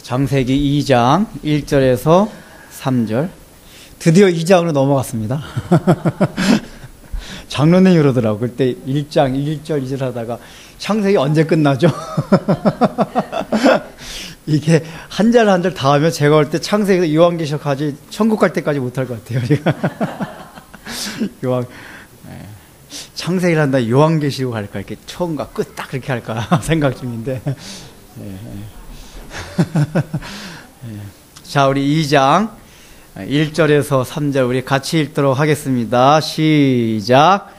창세기 2장 1절에서 3절. 드디어 2장으로 넘어갔습니다. 장로님이 그러더라고. 그때 1장 1절 2절 하다가 창세기 언제 끝나죠? 이게 한 절 한 절 다 하면 제가 올 때 창세기에서 요한계시록까지 천국 갈 때까지 못할 것 같아요. 창세기를 한다 요한계시록 할까 이렇게 처음과 끝 딱 그렇게 할까 생각 중인데. 자, 우리 2장 1절에서 3절 우리 같이 읽도록 하겠습니다. 시작.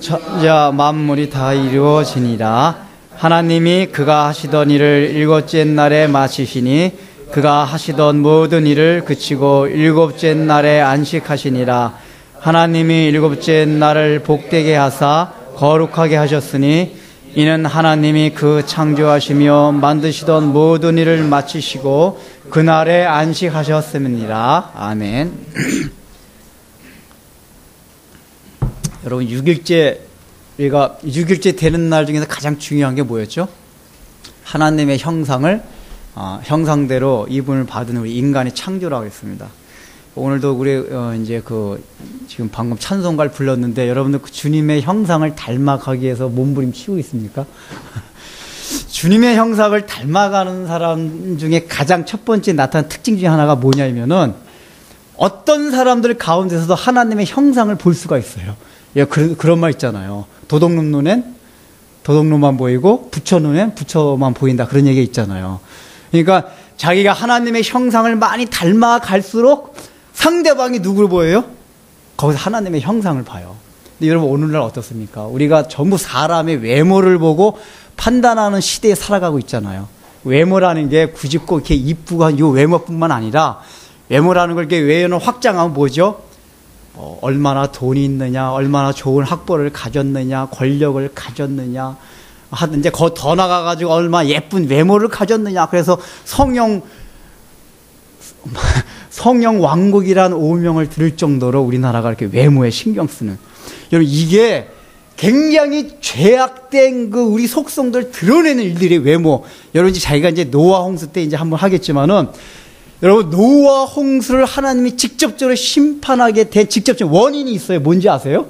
천지와 만물이 다 이루어지니라. 하나님이 그가 하시던 일을 일곱째 날에 마치시니 그가 하시던 모든 일을 그치고 일곱째 날에 안식하시니라. 하나님이 일곱째 날을 복되게 하사 거룩하게 하셨으니 이는 하나님이 그 창조하시며 만드시던 모든 일을 마치시고 그날에 안식하셨음이니라. 아멘. 여러분 6일째 우리가 6일째 되는 날 중에서 가장 중요한 게 뭐였죠? 하나님의 형상대로 이분을 받은 우리 인간의 창조라고 했습니다. 오늘도 우리 이제 지금 방금 찬송가를 불렀는데 여러분들 그 주님의 형상을 닮아가기 위해서 몸부림치고 있습니까? 주님의 형상을 닮아가는 사람 중에 가장 첫 번째 나타난 특징 중에 하나가 뭐냐면은 어떤 사람들 가운데서도 하나님의 형상을 볼 수가 있어요. 예, 그런 말 있잖아요. 도둑놈 눈엔 도둑놈만 보이고 부처 눈엔 부처만 보인다. 그런 얘기 있잖아요. 그러니까 자기가 하나님의 형상을 많이 닮아갈수록 상대방이 누구를 보여요? 거기서 하나님의 형상을 봐요. 근데 여러분 오늘날 어떻습니까? 우리가 전부 사람의 외모를 보고 판단하는 시대에 살아가고 있잖아요. 외모라는 게 굳이 꼭 이렇게 이쁘고 한 이 외모뿐만 아니라 외모라는 걸 이렇게 외연을 확장하면 뭐죠? 얼마나 돈이 있느냐, 얼마나 좋은 학벌을 가졌느냐, 권력을 가졌느냐, 하든지 더 나가가지고 얼마나 예쁜 외모를 가졌느냐. 그래서 성형 왕국이란 오명을 들을 정도로 우리나라가 이렇게 외모에 신경 쓰는. 여러분, 이게 굉장히 죄악된 우리 속성들 드러내는 일들이 외모. 여러분, 자기가 이제 노아 홍수 때 이제 한번 하겠지만은, 여러분, 노아 홍수를 하나님이 직접적으로 심판하게 된 직접적인 원인이 있어요. 뭔지 아세요?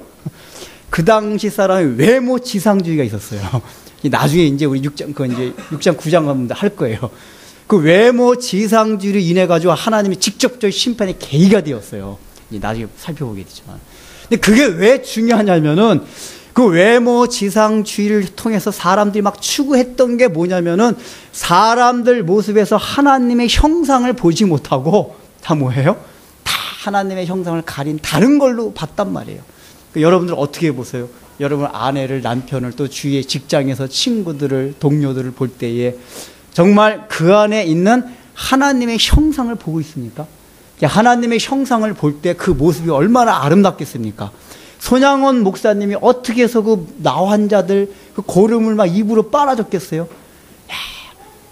그 당시 사람의 외모 지상주의가 있었어요. 나중에 이제 우리 6장, 9장 가면 할 거예요. 그 외모 지상주의로 인해 가지고 하나님이 직접적인 심판의 계기가 되었어요. 나중에 살펴보게 되지만. 근데 그게 왜 중요하냐면은 그 외모 지상주의를 통해서 사람들이 막 추구했던 게 뭐냐면은 사람들 모습에서 하나님의 형상을 보지 못하고 다 뭐예요? 다 하나님의 형상을 가린 다른 걸로 봤단 말이에요. 여러분들 어떻게 보세요? 여러분 아내를, 남편을, 또 주위의 직장에서 친구들을, 동료들을 볼 때에 정말 그 안에 있는 하나님의 형상을 보고 있습니까? 하나님의 형상을 볼 때 그 모습이 얼마나 아름답겠습니까? 손양원 목사님이 어떻게 해서 그 나환자들 그 고름을 막 입으로 빨아줬겠어요?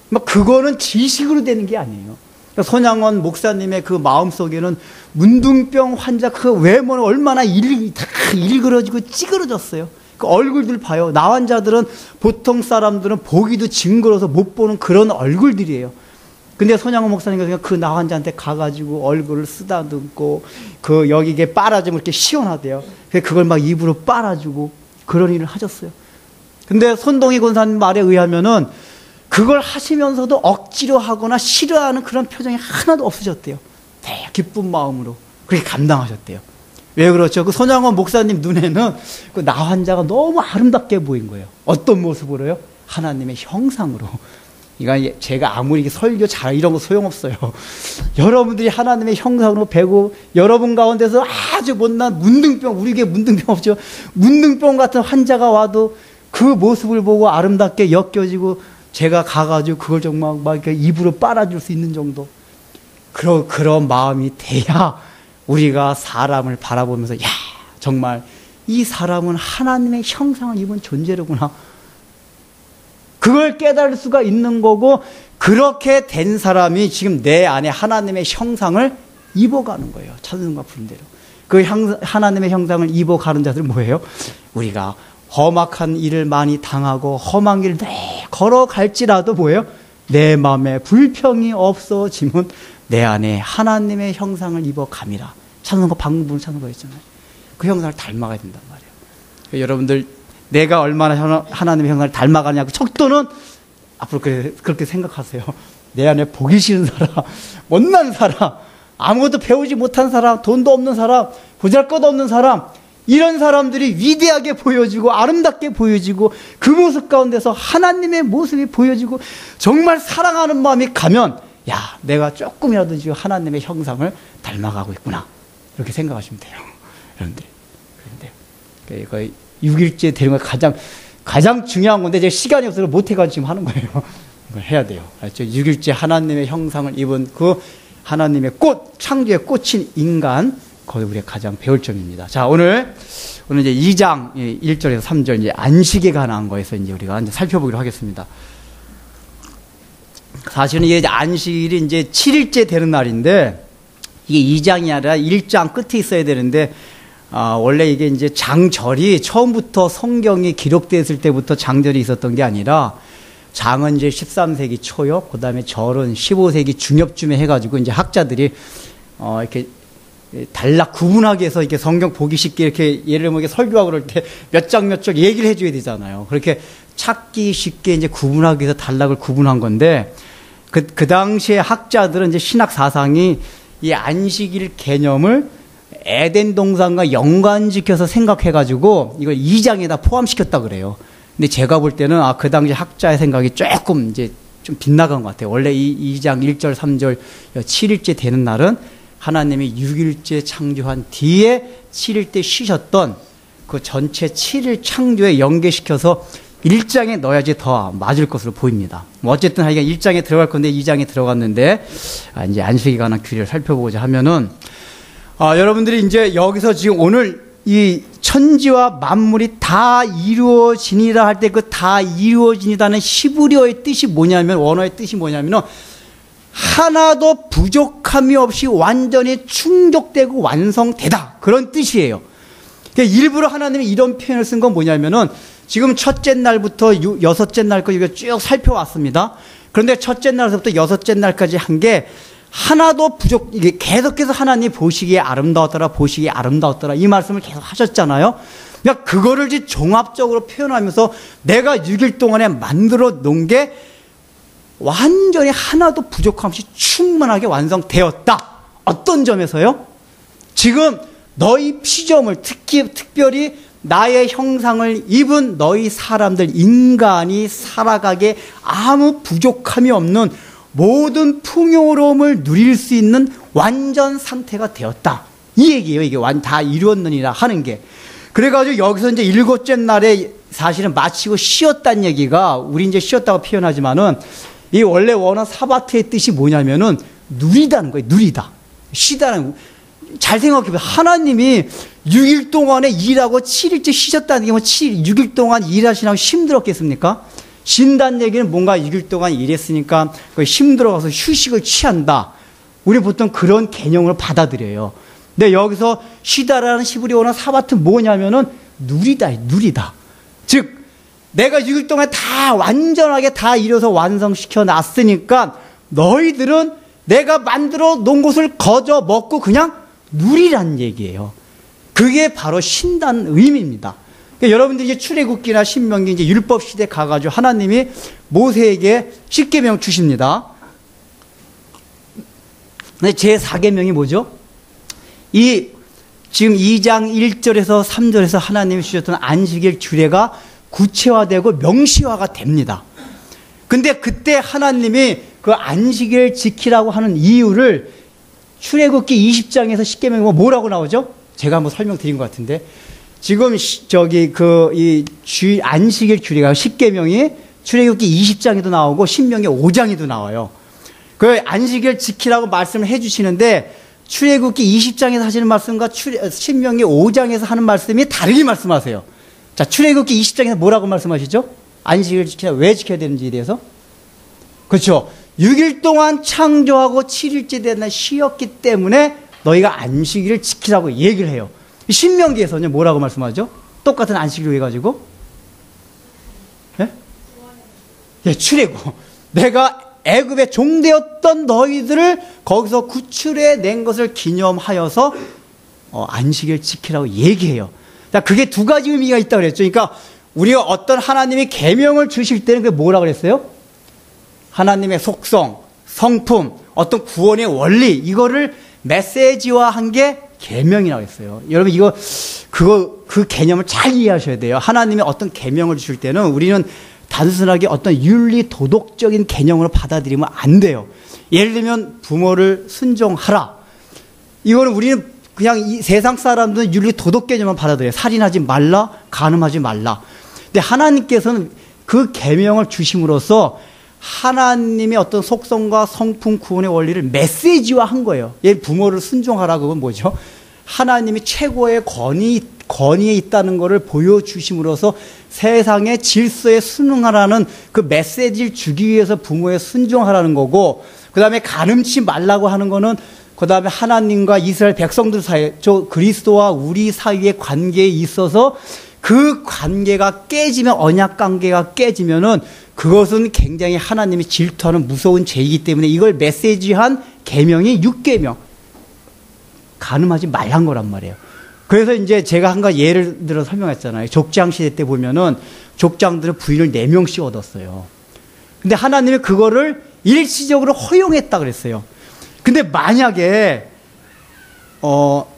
막 그거는 지식으로 되는 게 아니에요. 그러니까 손양원 목사님의 그 마음속에는 문둥병 환자 그 외모는 얼마나 다 일그러지고 찌그러졌어요. 그 얼굴들 봐요. 나환자들은 보통 사람들은 보기도 징그러워서 못 보는 그런 얼굴들이에요. 근데 손양원 목사님이 그 나환자한테 가가지고 얼굴을 쓰다듬고 그 여기에 빨아주면 이렇게 시원하대요. 그걸 막 입으로 빨아주고 그런 일을 하셨어요. 근데 손동희 권사님 말에 의하면은 그걸 하시면서도 억지로 하거나 싫어하는 그런 표정이 하나도 없으셨대요. 되게 기쁜 마음으로 그렇게 감당하셨대요. 왜 그렇죠? 그 손양원 목사님 눈에는 그 나환자가 너무 아름답게 보인 거예요. 어떤 모습으로요? 하나님의 형상으로. 이건 제가 아무리 설교 잘 이런 거 소용없어요. 여러분들이 하나님의 형상으로 배고 여러분 가운데서 아주 못난 문둥병, 우리 교회 문둥병 없죠? 문둥병 같은 환자가 와도 그 모습을 보고 아름답게 엮여지고 제가 가가지고 그걸 정말 막 이렇게 입으로 빨아줄 수 있는 정도. 그런 마음이 돼야 우리가 사람을 바라보면서 야, 정말 이 사람은 하나님의 형상을 입은 존재로구나. 그걸 깨달을 수가 있는 거고, 그렇게 된 사람이 지금 내 안에 하나님의 형상을 입어가는 거예요. 찬송가 부른 대로. 그 하나님의 형상을 입어가는 자들은 뭐예요? 우리가 험악한 일을 많이 당하고 험한 길을 걸어갈지라도 뭐예요? 내 마음에 불평이 없어지면 내 안에 하나님의 형상을 입어감이라. 찬송가 방금 찬송가 있잖아요. 그 형상을 닮아가야 된단 말이에요. 여러분들 내가 얼마나 하나님의 형상을 닮아가냐고 척도는 앞으로 그렇게 생각하세요. 내 안에 보기 싫은 사람, 못난 사람, 아무것도 배우지 못한 사람, 돈도 없는 사람, 보잘것없는 사람, 이런 사람들이 위대하게 보여지고 아름답게 보여지고 그 모습 가운데서 하나님의 모습이 보여지고 정말 사랑하는 마음이 가면 야, 내가 조금이라도 지금 하나님의 형상을 닮아가고 있구나. 이렇게 생각하시면 돼요. 여러분들. 그런데 거의 6일째 되는 거 가장 중요한 건데 제가 시간이 없어서 못해가지고 지금 하는 거예요. 이걸 해야 돼요. 알죠? 6일째 하나님의 형상을 입은 그 하나님의 꽃, 창조의 꽃인 인간, 거기 우리가 가장 배울 점입니다. 자, 오늘 이제 2장 1절에서 3절 이제 안식에 관한 거에서 이제 우리가 이제 살펴보기로 하겠습니다. 사실은 이게 안식일이 이제 7일째 되는 날인데 이게 2장이 아니라 1장 끝에 있어야 되는데 원래 이게 이제 장절이 처음부터 성경이 기록됐을 때부터 장절이 있었던 게 아니라 장은 이제 13세기 초요. 그 다음에 절은 15세기 중엽쯤에 해가지고 이제 학자들이 이렇게 단락 구분하기 위해서 이렇게 성경 보기 쉽게 이렇게 예를 들면 설교하고 그럴 때 몇 장 몇 절 얘기를 해줘야 되잖아요. 그렇게 찾기 쉽게 이제 구분하기 위해서 단락을 구분한 건데 그 당시에 학자들은 이제 신학 사상이 이 안식일 개념을 에덴 동산과 연관지켜서 생각해가지고 이걸 2장에다 포함시켰다 그래요. 근데 제가 볼 때는 그 당시 학자의 생각이 조금 이제 좀 빗나간 것 같아요. 원래 이 2장 1절 3절 7일째 되는 날은 하나님이 6일째 창조한 뒤에 7일 때 쉬셨던 그 전체 7일 창조에 연계시켜서 1장에 넣어야지 더 맞을 것으로 보입니다. 뭐 어쨌든 하여간 1장에 들어갈 건데 2장에 들어갔는데 이제 안식에 관한 규례를 살펴보고자 하면은 여러분들이 이제 여기서 지금 오늘 이 천지와 만물이 다 이루어지니라 할 때 그 다 이루어지니다는 히브리어의 뜻이 뭐냐면 원어의 뜻이 뭐냐면은 하나도 부족함이 없이 완전히 충족되고 완성되다 그런 뜻이에요. 그러니까 일부러 하나님이 이런 표현을 쓴 건 뭐냐면은 지금 첫째 날부터 여섯째 날까지 이거 쭉 살펴왔습니다. 그런데 첫째 날부터 여섯째 날까지 한 게 하나도 이게 계속해서 하나님 보시기에 아름다웠더라, 보시기에 아름다웠더라 이 말씀을 계속 하셨잖아요. 그러니까 그거를 이제 종합적으로 표현하면서 내가 6일 동안에 만들어 놓은 게 완전히 하나도 부족함 없이 충만하게 완성되었다. 어떤 점에서요? 지금 너희 피조물, 특별히 나의 형상을 입은 너희 사람들, 인간이 살아가게 아무 부족함이 없는 모든 풍요로움을 누릴 수 있는 완전 상태가 되었다. 이 얘기예요. 이게 다 이루었느니라 하는 게. 그래가지고 여기서 이제 7째 날에 사실은 마치고 쉬었다는 얘기가 우리 이제 쉬었다고 표현하지만은 이 원래 원어 사바트의 뜻이 뭐냐면은 누리다는 거예요. 누리다. 쉬다는. 잘 생각해보세요. 하나님이 6일 동안에 일하고 7일째 쉬셨다는 게 뭐 6일 동안 일하시라고 힘들었겠습니까? 쉰다는 얘기는 뭔가 6일 동안 일했으니까 힘들어가서 휴식을 취한다. 우리 보통 그런 개념을 받아들여요. 근데 여기서 쉬다라는 히브리 원어 사바트 뭐냐면은 누리다, 누리다. 즉, 내가 6일 동안 다 완전하게 다 이뤄서 완성시켜 놨으니까 너희들은 내가 만들어 놓은 것을 거저 먹고 그냥 누리라는 얘기예요. 그게 바로 쉰다는 의미입니다. 그러니까 여러분들이 이제 출애굽기나 신명기 이제 율법 시대 가가지고 하나님이 모세에게 십계명 주십니다. 근데 제 4계명이 뭐죠? 지금 2장 1절에서 3절에서 하나님이 주셨던 안식일 규례가 구체화되고 명시화가 됩니다. 근데 그때 하나님이 그 안식일 지키라고 하는 이유를 출애굽기 20장에서 십계명이 뭐라고 나오죠? 제가 한번 설명드린 것 같은데 지금 안식일 규례가 십계명이 출애굽기 20장에도 나오고 신명기 5장에도 나와요. 그 안식일 지키라고 말씀을 해주시는데 출애굽기 20장에서 하시는 말씀과 신명기 5장에서 하는 말씀이 다르게 말씀하세요. 자, 출애굽기 20장에서 뭐라고 말씀하시죠? 안식일 지키라 왜 지켜야 되는지에 대해서? 그렇죠. 6일 동안 창조하고 7일째 되는 날 쉬었기 때문에 너희가 안식일을 지키라고 얘기를 해요. 신명기에서는 뭐라고 말씀하죠? 똑같은 안식일로 해가지고 출애굽. 내가 애굽에 종되었던 너희들을 거기서 구출해 낸 것을 기념하여서 안식일 지키라고 얘기해요. 그게 두 가지 의미가 있다고 그랬죠. 그러니까 우리가 어떤 하나님이 계명을 주실 때는 그게 뭐라고 그랬어요? 하나님의 속성, 성품, 어떤 구원의 원리, 이거를 메시지화한 게 계명이라고 했어요. 여러분 그 개념을 잘 이해하셔야 돼요. 하나님이 어떤 계명을 주실 때는 우리는 단순하게 어떤 윤리 도덕적인 개념으로 받아들이면 안 돼요. 예를 들면 부모를 순종하라. 이거는 우리는 그냥 이 세상 사람들은 윤리 도덕 개념만 받아들여요. 살인하지 말라, 간음하지 말라. 근데 하나님께서는 그 계명을 주심으로써 하나님의 어떤 속성과 성품 구원의 원리를 메시지화한 거예요. 부모를 순종하라, 그건 뭐죠? 하나님이 최고의 권위에 있다는 것을 보여주심으로써 세상의 질서에 순응하라는 그 메시지를 주기 위해서 부모에 순종하라는 거고, 그 다음에 간음치 말라고 하는 거는 그 다음에 하나님과 이스라엘 백성들 사이, 그리스도와 우리 사이의 관계에 있어서 그 관계가 깨지면, 언약 관계가 깨지면은 그것은 굉장히 하나님이 질투하는 무서운 죄이기 때문에 이걸 메시지한 계명이 6계명. 간음하지 말란 거란 말이에요. 그래서 이제 제가 한 가지 예를 들어 설명했잖아요. 족장 시대 때 보면은 족장들은 부인을 4명씩 얻었어요. 근데 하나님이 그거를 일시적으로 허용했다 그랬어요. 근데 만약에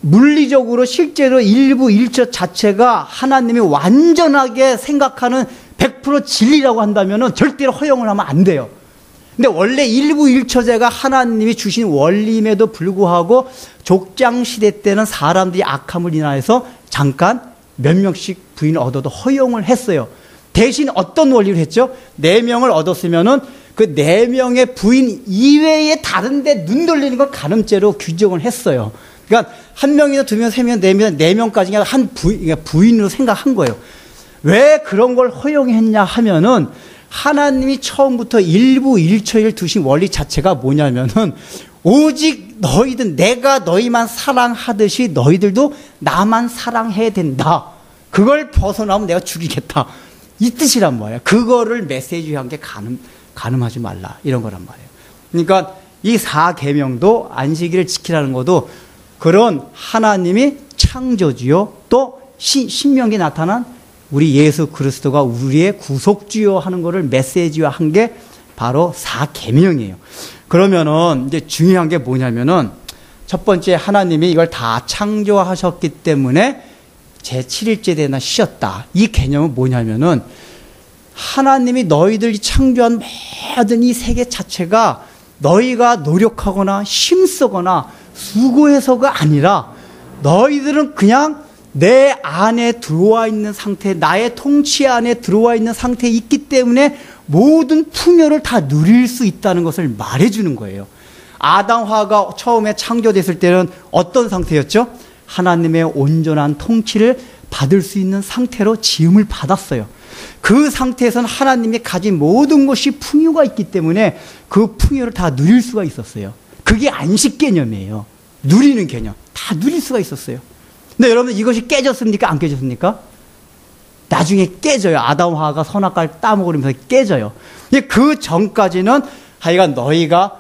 물리적으로 실제로 일부 일처 자체가 하나님이 완전하게 생각하는 100% 진리라고 한다면은 절대로 허용을 하면 안 돼요. 근데 원래 일부 일처제가 하나님이 주신 원리임에도 불구하고 족장 시대 때는 사람들이 악함을 인하여서 잠깐 몇 명씩 부인을 얻어도 허용을 했어요. 대신 어떤 원리를 했죠? 4명을 얻었으면은 그 4명의 부인 이외에 다른 데 눈 돌리는 걸 간음죄로 규정을 했어요. 그러니까 1명이나 2명, 3명, 4명, 4명까지 그냥 한 부인으로 생각한 거예요. 왜 그런 걸 허용했냐 하면은 하나님이 처음부터 일부 일처를 두신 원리 자체가 뭐냐면은 오직 너희들, 내가 너희만 사랑하듯이 너희들도 나만 사랑해야 된다. 그걸 벗어나면 내가 죽이겠다. 이 뜻이란 말이에요. 그거를 메시지한 게 간음하지 말라. 이런 거란 말이에요. 그러니까 이 4계명도 안식일을 지키라는 것도 그런 하나님이 창조주요, 또 신명기에 나타난 우리 예수 그리스도가 우리의 구속주요 하는 것을 메시지화한 게 바로 4계명이에요. 그러면은 이제 중요한 게 뭐냐면은 첫 번째, 하나님이 이걸 다 창조하셨기 때문에 제7일째 되나 쉬었다. 이 개념은 뭐냐면은 하나님이 너희들이 창조한 모든 이 세계 자체가 너희가 노력하거나 힘쓰거나 수고해서가 아니라 너희들은 그냥 내 안에 들어와 있는 상태, 나의 통치 안에 들어와 있는 상태에 있기 때문에 모든 풍요를 다 누릴 수 있다는 것을 말해주는 거예요. 아담화가 처음에 창조됐을 때는 어떤 상태였죠? 하나님의 온전한 통치를 받을 수 있는 상태로 지음을 받았어요. 그 상태에서는 하나님이 가진 모든 것이 풍요가 있기 때문에 그 풍요를 다 누릴 수가 있었어요. 그게 안식 개념이에요. 누리는 개념. 다 누릴 수가 있었어요. 근데 여러분, 이것이 깨졌습니까? 안 깨졌습니까? 나중에 깨져요. 아담화가 선악과를 따먹으면서 깨져요. 근데 그 전까지는 하여간 너희가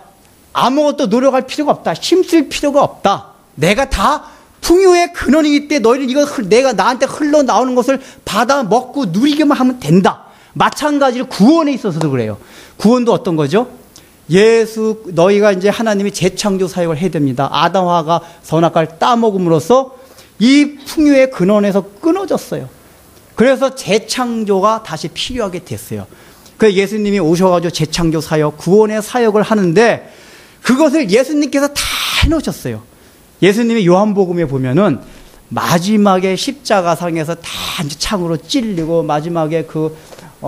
아무것도 노력할 필요가 없다. 힘쓸 필요가 없다. 내가 다 풍요의 근원이기 때문에 너희는 이거 내가 나한테 흘러나오는 것을 받아 먹고 누리기만 하면 된다. 마찬가지로 구원에 있어서도 그래요. 구원도 어떤 거죠? 너희가 이제 하나님이 재창조 사역을 해야 됩니다. 아담화가 선악과를 따먹음으로써 이 풍요의 근원에서 끊어졌어요. 그래서 재창조가 다시 필요하게 됐어요. 그래서 예수님이 오셔가지고 재창조 사역, 구원의 사역을 하는데 그것을 예수님께서 다 해놓으셨어요. 예수님이 요한복음에 보면은 마지막에 십자가상에서 다 이제 창으로 찔리고 마지막에 그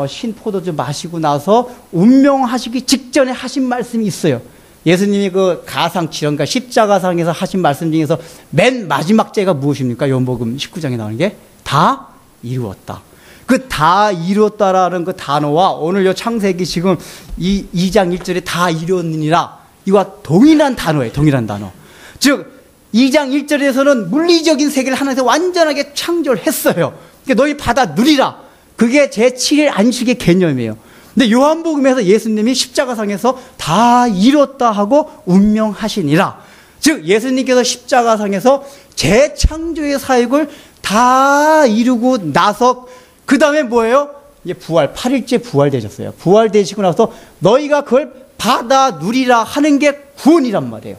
신포도주 마시고 나서 운명하시기 직전에 하신 말씀이 있어요. 예수님이 그 가상치료, 그러니까 십자가상에서 하신 말씀 중에서 맨 마지막 제가 무엇입니까? 요한복음 19장에 나오는 게 다 이루었다. 그 다 이루었다라는 그 단어와 오늘 요 창세기 지금 2장 1절에 다 이루었느니라, 이와 동일한 단어예요. 동일한 단어. 즉 2장 1절에서는 물리적인 세계를 하나님께서 완전하게 창조를 했어요. 그러니까 너희 받아 누리라. 그게 제7일 안식의 개념이에요. 근데 요한복음에서 예수님이 십자가상에서 다 이뤘다 하고 운명하시니라. 즉 예수님께서 십자가상에서 재창조의 사역을 다 이루고 나서 그 다음에 뭐예요? 이제 부활, 8일째 부활되셨어요. 부활되시고 나서 너희가 그걸 받아 누리라 하는 게 구원이란 말이에요.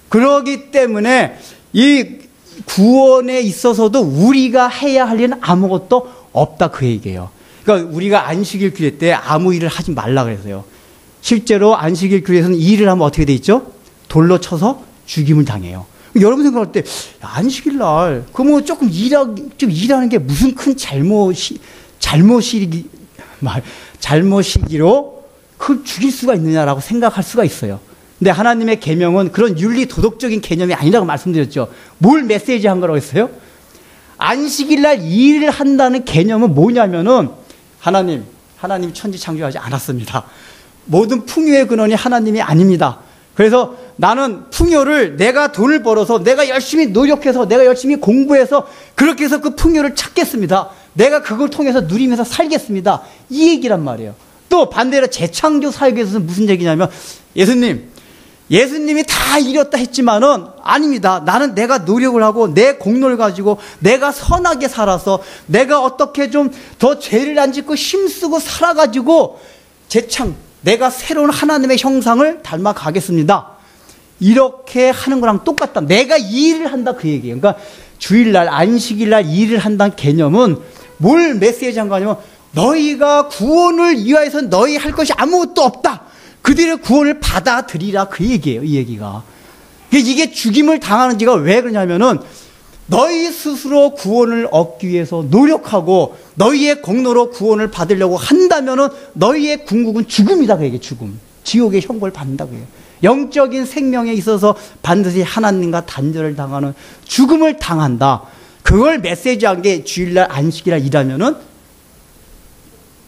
그러기 때문에 이 구원에 있어서도 우리가 해야 할 일은 아무것도 없다 그 얘기예요. 그러니까 우리가 안식일 규례 때 아무 일을 하지 말라 그래서요. 실제로 안식일 규례에서는 이 일을 하면 어떻게 돼 있죠? 돌로 쳐서 죽임을 당해요. 여러분 생각할 때 안식일 날 그러면 조금 일하는 게 무슨 큰 잘못이기로 그걸 죽일 수가 있느냐라고 생각할 수가 있어요. 근데 하나님의 계명은 그런 윤리 도덕적인 개념이 아니라고 말씀드렸죠. 뭘 메시지 한 거라고 했어요? 안식일 날 일을 한다는 개념은 뭐냐면은 하나님 천지 창조하지 않았습니다. 모든 풍요의 근원이 하나님이 아닙니다. 그래서 나는 풍요를 내가 돈을 벌어서 내가 열심히 노력해서 내가 열심히 공부해서 그렇게 해서 그 풍요를 찾겠습니다. 내가 그걸 통해서 누리면서 살겠습니다. 이 얘기란 말이에요. 또 반대로 재창조 사역에서는 무슨 얘기냐면 예수님이 다 이뤘다 했지만은 아닙니다. 나는 내가 노력을 하고 내 공로를 가지고 내가 선하게 살아서 내가 어떻게 좀 더 죄를 안 짓고 힘쓰고 살아가지고 내가 새로운 하나님의 형상을 닮아 가겠습니다. 이렇게 하는 거랑 똑같다. 내가 이 일을 한다 그 얘기예요. 그러니까 주일날 안식일날 일을 한다는 개념은 뭘 메시지 한 거냐면 너희가 구원을 위하여서 너희 할 것이 아무것도 없다. 그들의 구원을 받아들이라 그 얘기예요. 이 얘기가. 이게 죽임을 당하는 지가 왜 그러냐면은 너희 스스로 구원을 얻기 위해서 노력하고 너희의 공로로 구원을 받으려고 한다면은 너희의 궁극은 죽음이다 그 얘기예요. 죽음. 지옥의 형벌을 받는다고 해요. 영적인 생명에 있어서 반드시 하나님과 단절을 당하는 죽음을 당한다. 그걸 메시지한 게 주일날 안식일날 일하면은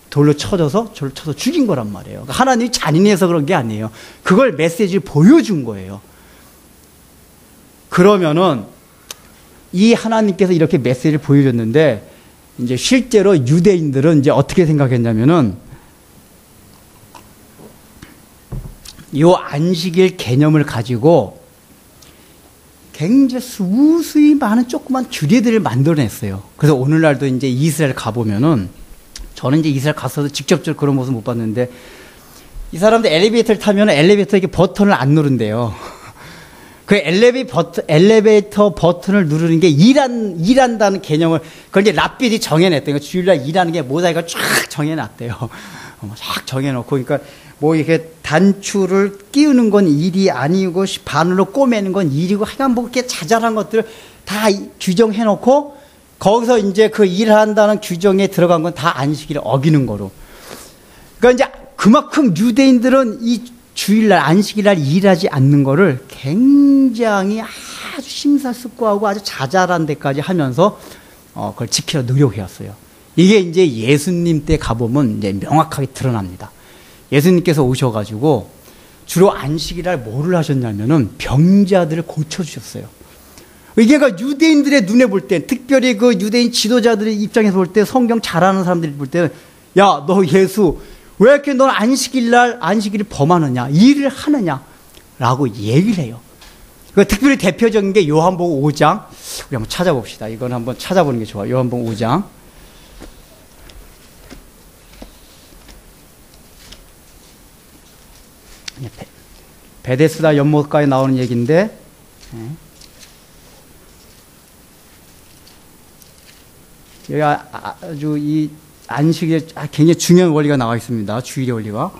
돌로 쳐서 죽인 거란 말이에요. 하나님이 잔인해서 그런 게 아니에요. 그걸 메시지를 보여준 거예요. 그러면은 이 하나님께서 이렇게 메시지를 보여줬는데 이제 실제로 유대인들은 이제 어떻게 생각했냐면은 이 안식일 개념을 가지고 굉장히 수수히 많은 조그만 규례들을 만들어냈어요. 그래서 오늘날도 이제 이스라엘 가보면은 저는 이제 이스라엘 갔어도 직접적으로 그런 모습 못 봤는데 이 사람들 엘리베이터를 타면 엘리베이터 이렇게 버튼을 안 누른대요. 그 엘리베이터 버튼을 누르는 게 일한다는 개념을 그걸 이제 랍비디 정해냈대요. 주일날 일하는 게 모자이크가 쫙 정해놨대요. 쫙 정해놓고 그러니까 뭐 이렇게 단추를 끼우는 건 일이 아니고 바늘로 꼬매는 건 일이고 하여간 뭐 이렇게 자잘한 것들을 다 규정해놓고 거기서 이제 그 일한다는 규정에 들어간 건 다 안식일을 어기는 거로. 그러니까 이제 그만큼 유대인들은 이 주일날 안식일날 일하지 않는 거를 굉장히 아주 심사숙고하고 아주 자잘한 데까지 하면서 그걸 지키려 노력해왔어요. 이게 이제 예수님 때 가보면 이제 명확하게 드러납니다. 예수님께서 오셔가지고 주로 안식일날 뭐를 하셨냐면은 병자들을 고쳐주셨어요. 이게 유대인들의 눈에 볼 때, 특별히 그 유대인 지도자들의 입장에서 볼 때, 성경 잘 아는 사람들이 볼 때는, 야, 너 예수, 왜 이렇게 넌 안식일을 범하느냐, 일을 하느냐, 라고 얘기를 해요. 특별히 대표적인 게 요한복음 5장, 우리 한번 찾아봅시다. 이건 한번 찾아보는 게 좋아요. 요한복음 5장. 베데스다 연못가에 나오는 얘기인데, 여기 아주 이 안식에 굉장히 중요한 원리가 나와 있습니다. 주일의 원리가.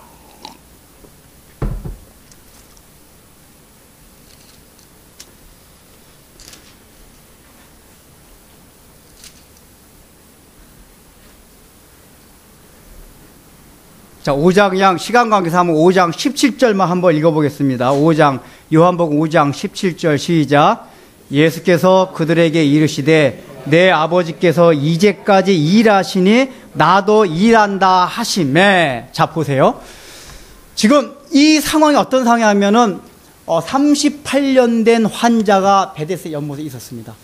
자, 5장 그냥 시간 관계상 한번 5장 17절만 한번 읽어보겠습니다. 5장 요한복음 5장 17절 시작. 예수께서 그들에게 이르시되 내 아버지께서 이제까지 일하시니 나도 일한다 하시매. 자, 보세요. 지금 이 상황이 어떤 상황이냐면은 38년 된 환자가 베데스다 연못에 있었습니다.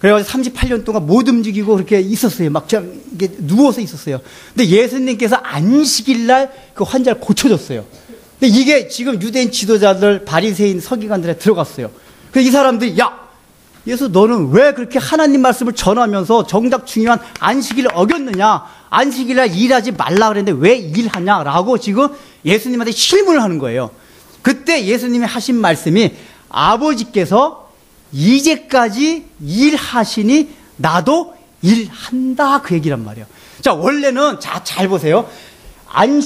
그래가지고 38년 동안 못 움직이고 그렇게 있었어요. 막 이게 누워서 있었어요. 근데 예수님께서 안식일 날 그 환자를 고쳐줬어요. 근데 이게 지금 유대인 지도자들, 바리새인, 서기관들에 들어갔어요. 그래서 이 사람들이, 야, 예수 너는 왜 그렇게 하나님 말씀을 전하면서 정작 중요한 안식일을 어겼느냐? 안식일 날 일하지 말라 그랬는데 왜 일하냐라고 지금 예수님한테 질문을 하는 거예요. 그때 예수님이 하신 말씀이, 아버지께서 이제까지 일하시니 나도 일한다, 그 얘기란 말이에요. 자, 원래는, 자, 잘 보세요.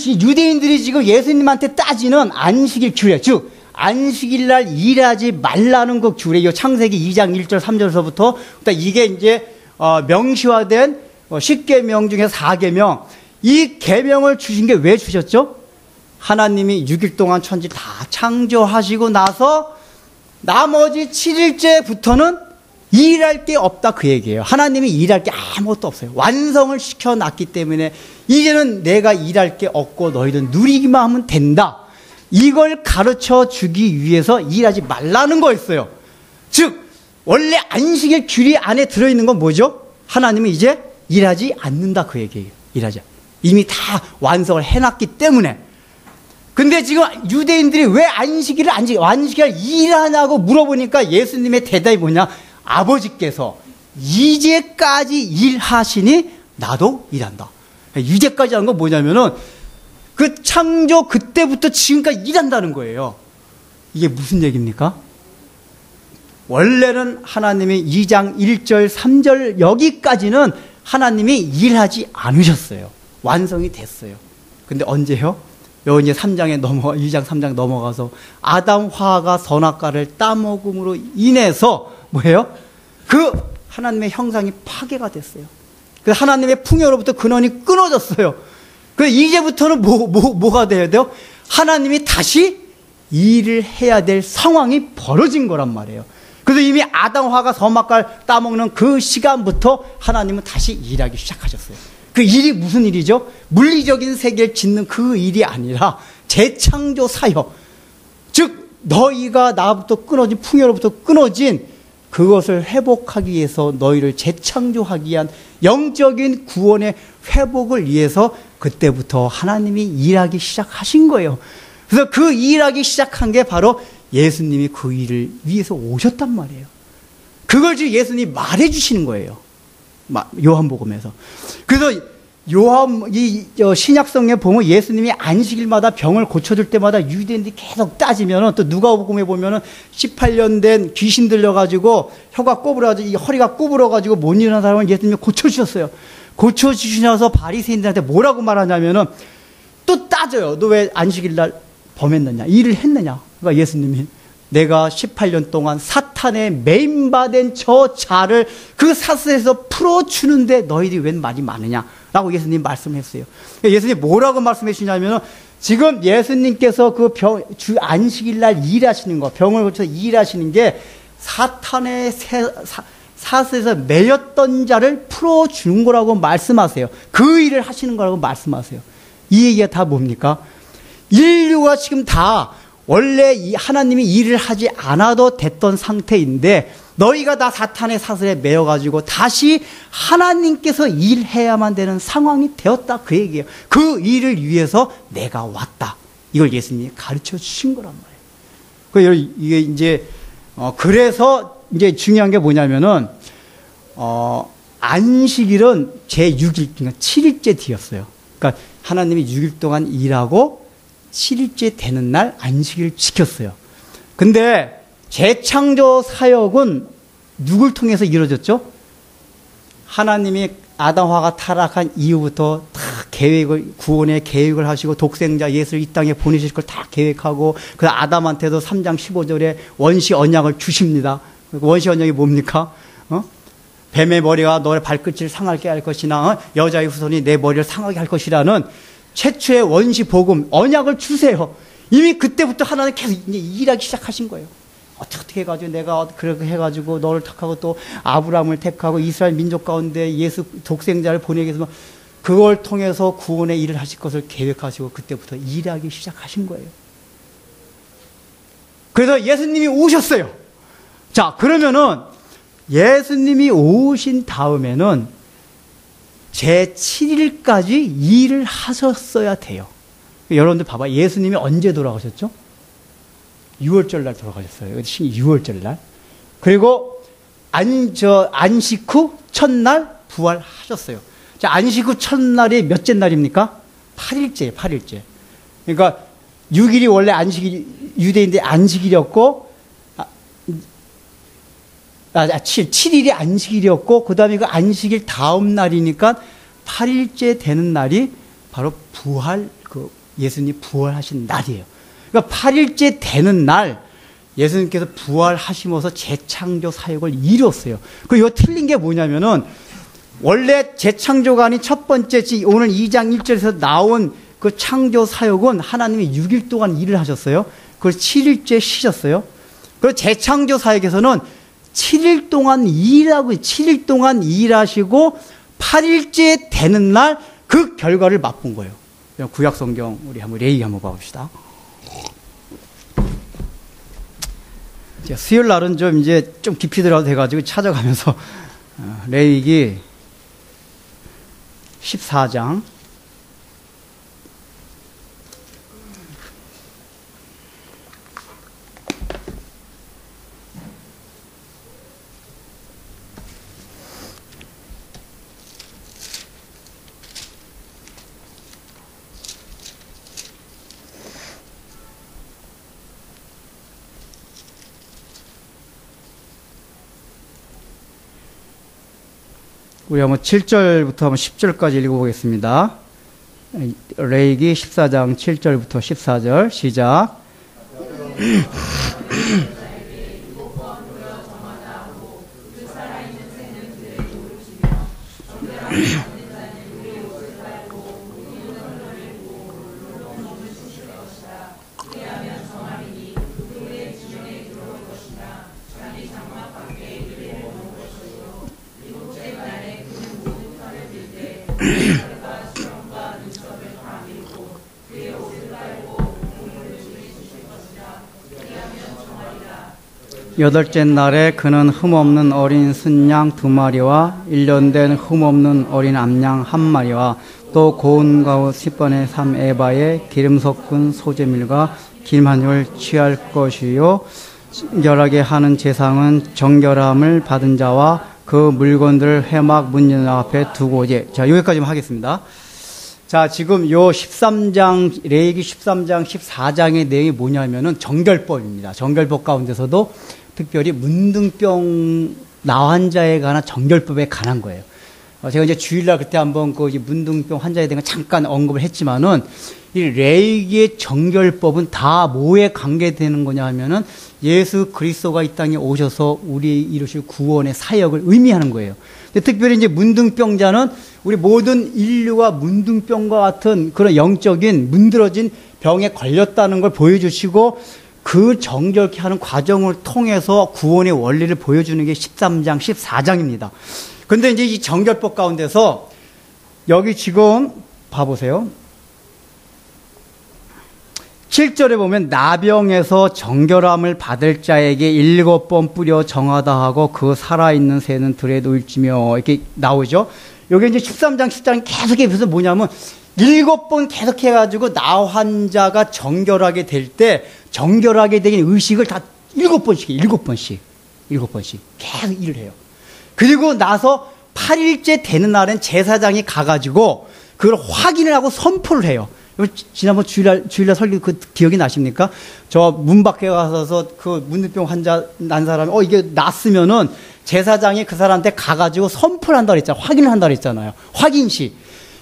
유대인들이 지금 예수님한테 따지는 안식일 규례, 즉 안식일 날 일하지 말라는 그 규례, 이 창세기 2장 1절 3절서부터 이게 이제 명시화된 10계명 중에 4계명, 이 계명을 주신 게 왜 주셨죠? 하나님이 6일 동안 천지 다 창조하시고 나서 나머지 7일째부터는 일할 게 없다, 그 얘기예요. 하나님이 일할 게 아무것도 없어요. 완성을 시켜놨기 때문에 이제는 내가 일할 게 없고 너희들 누리기만 하면 된다. 이걸 가르쳐 주기 위해서 일하지 말라는 거였어요. 즉 원래 안식일 규례 안에 들어있는 건 뭐죠? 하나님은 이제 일하지 않는다, 그 얘기예요. 일하지. 이미 다 완성을 해놨기 때문에. 근데 지금 유대인들이 왜 안식일을 일하냐고 물어보니까 예수님의 대답이 뭐냐? 아버지께서 이제까지 일하시니 나도 일한다. 이제까지 한 건 뭐냐면은 그 창조 그때부터 지금까지 일한다는 거예요. 이게 무슨 얘기입니까? 원래는 하나님이 2장 1절 3절 여기까지는 하나님이 일하지 않으셨어요. 완성이 됐어요. 근데 언제요? 요 이제 2장 3장 넘어가서 아담 화가 선악과를 따먹음으로 인해서 뭐예요? 그 하나님의 형상이 파괴가 됐어요. 그 하나님의 풍요로부터 근원이 끊어졌어요. 그 이제부터는 뭐가 돼야 돼요? 하나님이 다시 일을 해야 될 상황이 벌어진 거란 말이에요. 그래서 이미 아담 화가 선악과를 따먹는 그 시간부터 하나님은 다시 일하기 시작하셨어요. 그 일이 무슨 일이죠? 물리적인 세계를 짓는 그 일이 아니라 재창조 사역. 즉 너희가 나부터 끊어진 풍요로부터 끊어진 그것을 회복하기 위해서 너희를 재창조하기 위한 영적인 구원의 회복을 위해서 그때부터 하나님이 일하기 시작하신 거예요. 그래서 그 일하기 시작한 게 바로 예수님이 그 일을 위해서 오셨단 말이에요. 그걸 지금 예수님이 말해 주시는 거예요. 요한복음에서. 그래서 신약성에 보면 예수님이 안식일마다 병을 고쳐줄 때마다 유대인들이 계속 따지면 또 누가복음에 보면은 18년 된 귀신 들려가지고 혀가 꼬부러가지고 허리가 구부러가지고 못 일어나는 사람을 예수님이 고쳐주셨어요. 고쳐주셔서 바리새인들한테 뭐라고 말하냐면은 또 따져요. 너 왜 안식일날 범했느냐? 일을 했느냐? 그러니까 예수님이 내가 18년 동안 사탄에 매인받은 저 자를 그 사슬에서 풀어주는데 너희들이 웬 말이 많으냐? 라고 예수님 말씀했어요. 예수님 뭐라고 말씀해 주시냐면 지금 예수님께서 그 안식일날 일하시는 거, 병을 고쳐서 일하시는 게 사탄의 사슬에서 매였던 자를 풀어주는 거라고 말씀하세요. 그 일을 하시는 거라고 말씀하세요. 이 얘기가 다 뭡니까? 인류가 지금 다 원래 하나님이 일을 하지 않아도 됐던 상태인데 너희가 다 사탄의 사슬에 매여가지고 다시 하나님께서 일해야만 되는 상황이 되었다, 그 얘기예요. 그 일을 위해서 내가 왔다. 이걸 예수님이 가르쳐 주신 거란 말이에요. 이게 이제 그래서 이제 중요한 게 뭐냐면은 안식일은 제6일, 그러니까 7일째 뒤였어요. 그러니까 하나님이 6일 동안 일하고 7일째 되는 날 안식일을 지켰어요. 근데 재창조 사역은 누굴 통해서 이루어졌죠? 하나님이 아담화가 타락한 이후부터 다 구원의 계획을 하시고 독생자 예수를 이 땅에 보내실 걸 다 계획하고 그 아담한테도 3장 15절에 원시 언약을 주십니다. 원시 언약이 뭡니까? 뱀의 머리가 너의 발끝을 상하게 할 것이나 여자의 후손이 내 머리를 상하게 할 것이라는 최초의 원시 복음 언약을 주세요. 이미 그때부터 하나님 계속 이제 일하기 시작하신 거예요. 어떻게 해가지고 내가 그렇게 해가지고 너를 택하고 또 아브라함을 택하고 이스라엘 민족 가운데 예수 독생자를 보내기 위해서 그걸 통해서 구원의 일을 하실 것을 계획하시고 그때부터 일하기 시작하신 거예요. 그래서 예수님이 오셨어요. 자, 그러면은 예수님이 오신 다음에는 제7일까지 일을 하셨어야 돼요. 여러분들 봐봐. 예수님이 언제 돌아가셨죠? 6월절 날 돌아가셨어요. 6월절 날. 그리고 안식 후 첫날 부활하셨어요. 자, 안식 후 첫날이 몇째 날입니까? 8일째예요. 8일째. 그러니까 6일이 원래 유대인들의 안식일이었고 7일이 안식일이었고 그 다음에 그 안식일 다음 날이니까 8일째 되는 날이 바로 예수님이 부활하신 날이에요. 그러니까 8일째 되는 날 예수님께서 부활하시면서 재창조 사역을 이뤘어요. 이거 틀린 게 뭐냐면은 원래 재창조가 아닌 첫 번째 오늘 2장 1절에서 나온 그 창조 사역은 하나님이 6일 동안 일을 하셨어요. 그걸 7일째 쉬셨어요. 그리고 재창조 사역에서는 7일 동안 7일 동안 일하시고 8일째 되는 날 그 결과를 맛본 거예요. 구약 성경 우리 한번 레위기 한번 봐봅시다. 수요일 날은 좀 깊이 들어가도 돼가지고 찾아가면서 레위기 14장 우리 한번 7절부터 한번 10절까지 읽어보겠습니다. 레위기 14장 7절부터 14절 시작. 여덟째 날에 그는 흠없는 어린 순양 2마리와 1년 된 흠없는 어린 암양 1마리와 또 고운 가루 10분의 3 에바의 기름 섞은 소재밀과 기름 한 줄 취할 것이요 정결하게 하는 제상은 정결함을 받은 자와 그 물건들을 회막 문전 앞에 두고지. 자, 여기까지만 하겠습니다. 자, 지금 요 13장, 레위기 13장, 14장의 내용이 뭐냐면은 정결법입니다. 정결법 가운데서도 특별히 문둥병 나환자에 관한 정결법에 관한 거예요. 제가 이제 주일날 그때 한번 그 문둥병 환자에 대한 거 잠깐 언급을 했지만은 이 레위기의 정결법은 다 뭐에 관계되는 거냐 하면은 예수 그리스도가 이 땅에 오셔서 우리 이루실 구원의 사역을 의미하는 거예요. 근데 특별히 이제 문둥병자는 우리 모든 인류가 문둥병과 같은 그런 영적인 문드러진 병에 걸렸다는 걸 보여주시고 그 정결케 하는 과정을 통해서 구원의 원리를 보여주는 게 13장, 14장입니다. 근데 이제 이 정결법 가운데서 여기 지금 봐보세요. 7절에 보면 나병에서 정결함을 받을 자에게 7번 뿌려 정하다 하고 그 살아있는 새는 들에 놓일지며 이렇게 나오죠. 여기 이제 13장, 14장 계속 해서 뭐냐면 7번 계속 해가지고 나 환자가 정결하게 될 때 정결하게 되긴 의식을 다 7번씩, 7번씩 계속 일을 해요. 그리고 나서 8일째 되는 날엔 제사장이 가가지고 그걸 확인을 하고 선포를 해요. 지난번 주일날 설교 그 기억이 나십니까? 저 문 밖에 가서 그 문둥병 환자 난 사람이 이게 낫으면은 제사장이 그 사람한테 가가지고 선포를 한다고 했잖아요. 확인을 한다고 했잖아요. 확인식.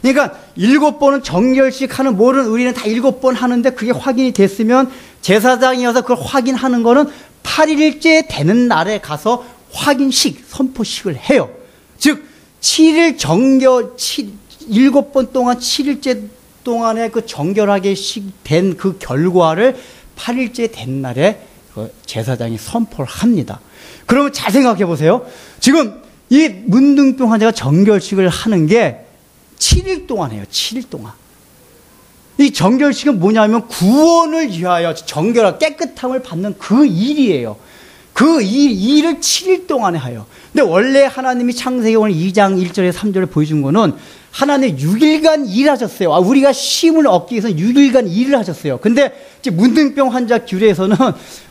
그러니까 7번은 정결식 하는 모든 의리는 다 7번 하는데 그게 확인이 됐으면 제사장이어서 그걸 확인하는 거는 8일째 되는 날에 가서 확인식, 선포식을 해요. 즉 7일 정결 7번 동안 7일째 동안에 그 정결하게 된 그 결과를 8일째 된 날에 그 제사장이 선포를 합니다. 그러면 잘 생각해 보세요. 지금 이 문둥병 환자가 정결식을 하는 게 7일 동안 해요. 7일 동안. 이 정결식은 뭐냐면 구원을 위하여 정결한 깨끗함을 받는 그 일이에요. 그 일을 7일 동안에 하여. 근데 원래 하나님이 창세기 오늘 2장 1절에 3절을 보여준 거는 하나님 6일간 일하셨어요. 우리가 쉼을 얻기 위해서 6일간 일을 하셨어요. 근데 이제 문둥병 환자 규례에서는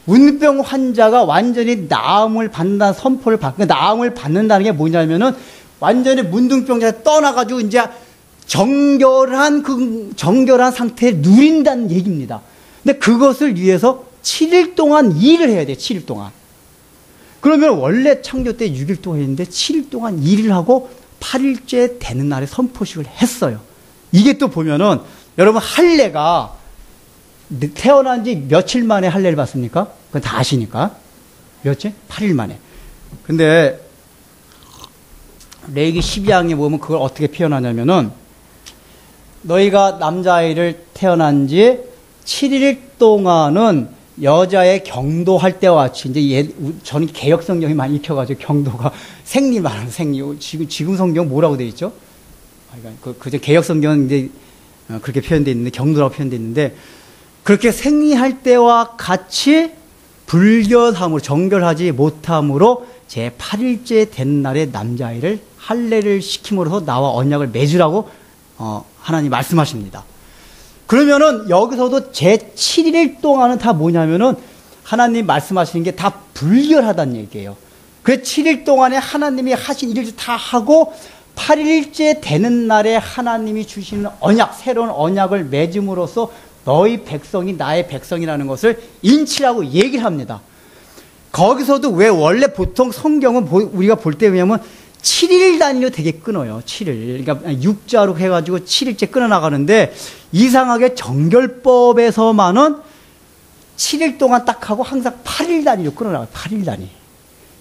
문둥병 환자가 완전히 나음을 받는다는 선포를 받고, 나음을 받는다는 게 뭐냐면은 완전히 문둥병자가 떠나가지고 이제 정결한 상태에 누린다는 얘기입니다. 근데 그것을 위해서 7일 동안 일을 해야 돼요. 7일 동안. 그러면 원래 창조 때 6일 동안 했는데 7일 동안 일을 하고 8일째 되는 날에 선포식을 했어요. 이게 또 보면은 여러분 할례가 태어난 지 며칠 만에 할례를 받습니까? 그건 다 아시니까. 몇째? 8일 만에. 근데 레위기 12장에 보면 그걸 어떻게 표현하냐면은 너희가 남자아이를 태어난 지 7일 동안은 여자의 경도할 때와 같이, 이제 저는 개혁 성경이 많이 익혀가지고 경도가 생리 말하는 생리. 지금 성경 뭐라고 되어 있죠? 그저 개혁 성경은 이제 그렇게 표현되어 있는데, 경도라고 표현되어 있는데, 그렇게 생리할 때와 같이 불결함으로, 정결하지 못함으로 제 8일째 된 날에 남자아이를 할례를 시킴으로써 나와 언약을 맺으라고 하나님 말씀하십니다. 그러면은 여기서도 제 7일 동안은 다 뭐냐면은 하나님 말씀하시는 게 다 불결하다는 얘기예요. 그 7일 동안에 하나님이 하신 일을 다 하고 8일째 되는 날에 하나님이 주시는 언약, 새로운 언약을 맺음으로써 너희 백성이 나의 백성이라는 것을 인치라고 얘기를 합니다. 거기서도 왜 원래 보통 성경은 우리가 볼 때 왜냐면 7일 단위로 되게 끊어요. 7일. 그러니까 6자로 해가지고 7일째 끊어나가는데 이상하게 정결법에서만은 7일 동안 딱 하고 항상 8일 단위로 끊어나가요. 8일 단위.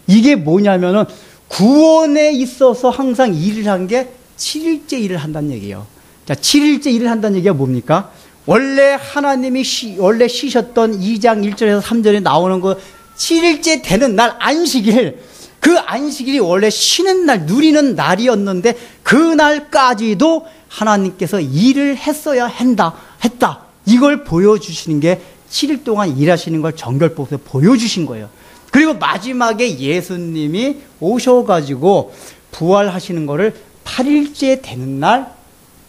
이게 뭐냐면은 구원에 있어서 항상 일을 한 게 7일째 일을 한다는 얘기예요. 자, 7일째 일을 한다는 얘기가 뭡니까? 원래 하나님이 원래 쉬셨던 2장 1절에서 3절에 나오는 그 7일째 되는 날 안식일, 그 안식일이 원래 쉬는 날, 누리는 날이었는데 그날까지도 하나님께서 일을 했어야 했다. 이걸 보여주시는 게 7일 동안 일하시는 걸 정결법에서 보여주신 거예요. 그리고 마지막에 예수님이 오셔가지고 부활하시는 거를 8일째 되는 날,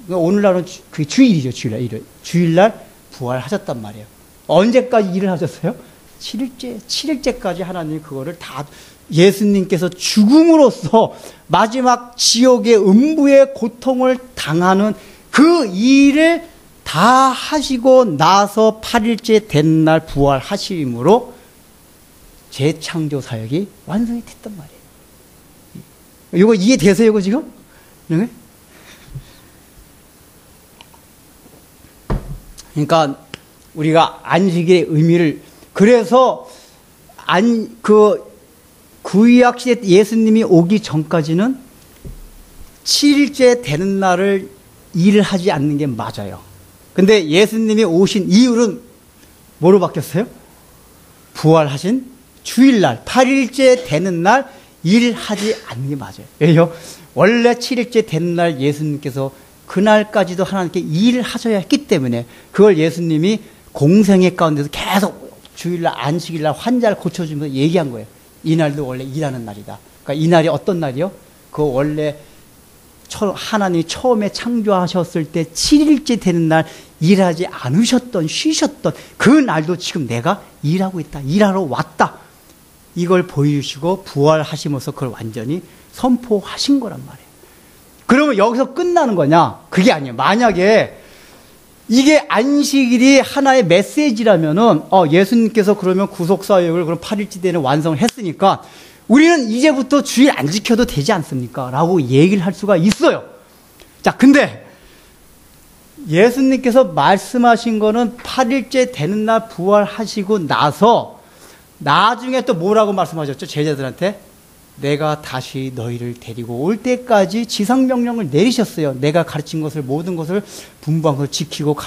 오늘날은 그게 주일이죠. 주일날 부활하셨단 말이에요. 언제까지 일을 하셨어요? 7일째까지 하나님이 그거를 다, 예수님께서 죽음으로써 마지막 지옥의 음부의 고통을 당하는 그 일을 다 하시고 나서 8일째 된 날 부활하심으로 재창조 사역이 완성이 됐단 말이에요. 이거 이해되세요, 이거 지금? 네? 그러니까 우리가 안식일의 의미를, 그래서 구약 시대 예수님이 오기 전까지는 7일째 되는 날을 일을 하지 않는 게 맞아요. 근데 예수님이 오신 이유는 뭐로 바뀌었어요? 부활하신 주일날, 8일째 되는 날 일하지 않는 게 맞아요. 왜요? 원래 7일째 되는 날 예수님께서 그날까지도 하나님께 일을 하셔야 했기 때문에 그걸 예수님이 공생애 가운데서 계속 주일날, 안식일날 환자를 고쳐주면서 얘기한 거예요. 이날도 원래 일하는 날이다. 그러니까 이날이 어떤 날이요? 그 원래 하나님이 처음에 창조하셨을 때 7일째 되는 날 일하지 않으셨던, 쉬셨던 그 날도 지금 내가 일하고 있다. 일하러 왔다. 이걸 보여주시고 부활하시면서 그걸 완전히 선포하신 거란 말이에요. 그러면 여기서 끝나는 거냐? 그게 아니에요. 만약에 이게 안식일이 하나의 메시지라면은, 예수님께서 그러면 구속사역을 그럼 8일째 되는 완성을 했으니까 우리는 이제부터 주일 안 지켜도 되지 않습니까? 라고 얘기를 할 수가 있어요. 자, 근데 예수님께서 말씀하신 거는 8일째 되는 날 부활하시고 나서 나중에 또 뭐라고 말씀하셨죠? 제자들한테 내가 다시 너희를 데리고 올 때까지 지상명령을 내리셨어요. 내가 가르친 것을, 모든 것을 분부한 것을 지키고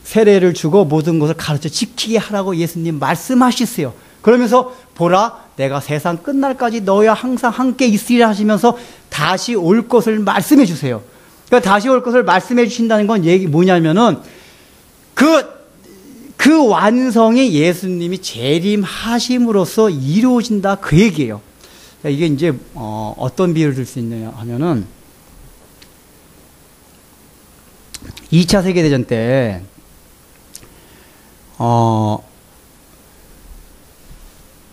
세례를 주고 모든 것을 가르쳐 지키게 하라고 예수님 말씀하셨어요. 그러면서 보라, 내가 세상 끝날까지 너희와 항상 함께 있으리라 하시면서 다시 올 것을 말씀해 주세요. 그러니까 다시 올 것을 말씀해 주신다는 건 뭐냐면은 그 완성이 예수님이 재림하심으로써 이루어진다 그 얘기예요. 이게 이제 어떤 비유를 들 수 있느냐 하면은 2차 세계대전 때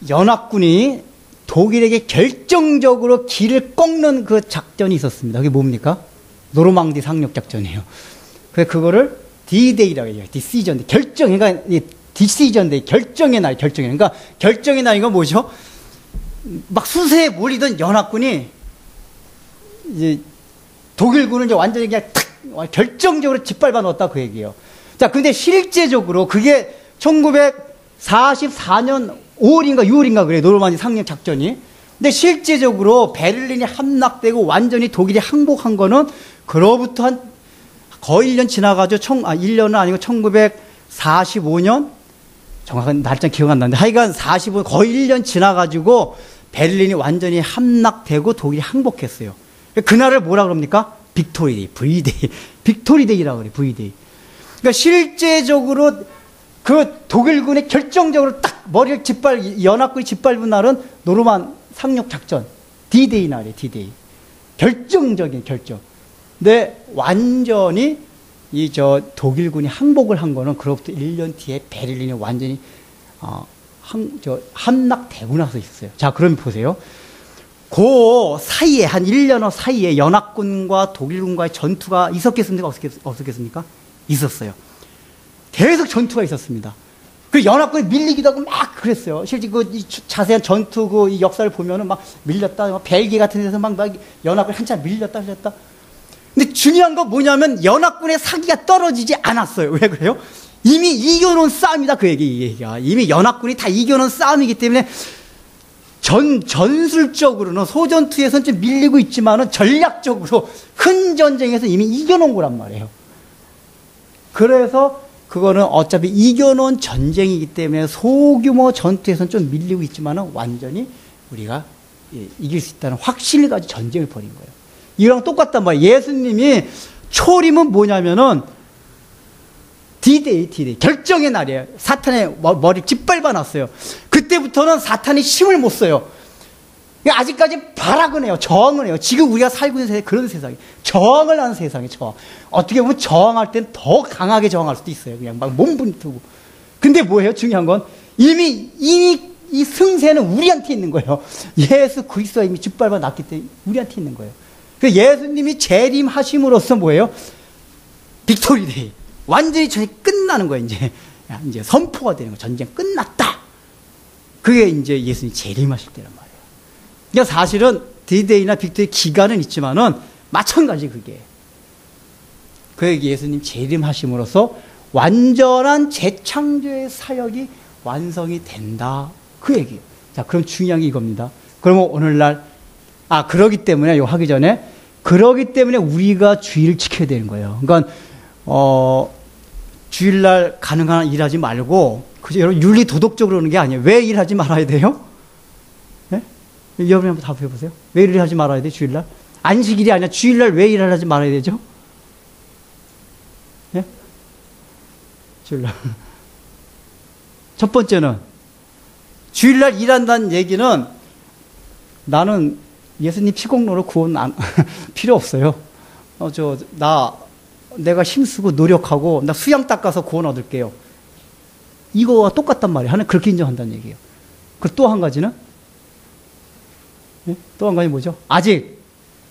연합군이 독일에게 결정적으로 길을 꺾는 그 작전이 있었습니다. 그게 뭡니까? 노르망디 상륙 작전이에요. 그래서 그거를 D-Day라고 해요. 디시전, 결정, 그러니까 디시전 데이, 결정의 날, 결정의 날. 그러니까 결정의 날이가 뭐죠? 막 수세에 몰리던 연합군이 이제 독일군을 이제 완전히 그냥 탁 결정적으로 짓밟아 놓았다 그 얘기예요. 자, 근데 실제적으로 그게 1944년 5월인가 6월인가 그래요. 노르망디 상륙 작전이. 근데 실제적으로 베를린이 함락되고 완전히 독일이 항복한 거는 그로부터 한 거의 1년 지나가죠. 1년은 아니고 1945년 정확한 날짜 기억 안 나는데 하여간 45년 거의 1년 지나가지고 베를린이 완전히 함락되고 독일이 항복했어요. 그날을 뭐라 그럽니까? 빅토리데이, V-Day. 빅토리데이라고 그래요. V-Day. 그러니까 실제적으로 그 독일군이 결정적으로 딱 머리를 연합군이 짓밟은 날은 노르만 상륙 작전. D-Day 날이에요. D-Day. 결정적인 결정. 근데 완전히 독일군이 항복을 한 거는 그로부터 1년 뒤에 베를린이 완전히 함락되고 나서 있었어요. 자, 그럼 보세요. 그 사이에 한 1년여 사이에 연합군과 독일군과의 전투가 있었겠습니까? 없었겠습니까? 있었어요. 계속 전투가 있었습니다. 그 연합군이 밀리기도 하고 막 그랬어요. 실제 그 자세한 전투 이 역사를 보면은 막 밀렸다, 벨기에 같은 데서 막 연합군이 한참 밀렸다. 근데 중요한 건 뭐냐면 연합군의 사기가 떨어지지 않았어요. 왜 그래요? 이미 이겨놓은 싸움이다 그 얘기가. 이미 연합군이 다 이겨놓은 싸움이기 때문에 전술적으로는 소전투에서는 좀 밀리고 있지만은 전략적으로 큰 전쟁에서 이미 이겨놓은 거란 말이에요. 그래서 그거는 어차피 이겨놓은 전쟁이기 때문에 소규모 전투에서는 좀 밀리고 있지만은 완전히 우리가 이길 수 있다는 확신을 가지고 전쟁을 벌인 거예요. 이랑 똑같단 말이에요. 예수님이 초림은 뭐냐면은 D-Day. 결정의 날이에요. 사탄의 머리를 짓밟아 놨어요. 그때부터는 사탄이 힘을 못 써요. 아직까지 발악은 해요. 저항을 해요. 지금 우리가 살고 있는 세상이 그런 세상이에요. 저항을 하는 세상이에요. 저항. 어떻게 보면 저항할 땐 더 강하게 저항할 수도 있어요. 그냥 막 몸부림뜨고. 근데 뭐예요? 중요한 건 이미 이 승세는 우리한테 있는 거예요. 예수 그리스도가 이미 짓밟아 놨기 때문에 우리한테 있는 거예요. 예수님이 재림하심으로써 뭐예요? 빅토리데이. 완전히 전쟁이 끝나는 거예요, 이제 선포가 되는 거예요. 전쟁 끝났다. 그게 이제 예수님이 재림하실 때란 말이에요. 그러니까 사실은 D-Day나 빅토리 기간은 있지만은 마찬가지 그게. 그 예수님 재림하심으로써 완전한 재창조의 사역이 완성이 된다. 그 얘기예요. 자, 그럼 중요한 게 이겁니다. 그러면 오늘날 그러기 때문에 이거 하기 전에 그러기 때문에 우리가 주의를 지켜야 되는 거예요. 그러니까 주일날 가능한 한 일하지 말고 여러분 윤리 도덕적으로 그러는 게 아니에요. 왜 일하지 말아야 돼요? 네? 여러분 한번 답해보세요. 왜 일하지 말아야 돼요? 주일날? 안식일이 아니라 주일날 왜 일을 하지 말아야 되죠? 네? 주일날. 첫 번째는 주일날 일한다는 얘기는 나는 예수님 피공로로 구원 필요 없어요. 내가 힘쓰고 노력하고 나 수양 닦아서 구원 얻을게요. 이거와 똑같단 말이에요. 하나님 그렇게 인정한다는 얘기예요. 그리고 또 한 가지는 또 한 가지 뭐죠? 아직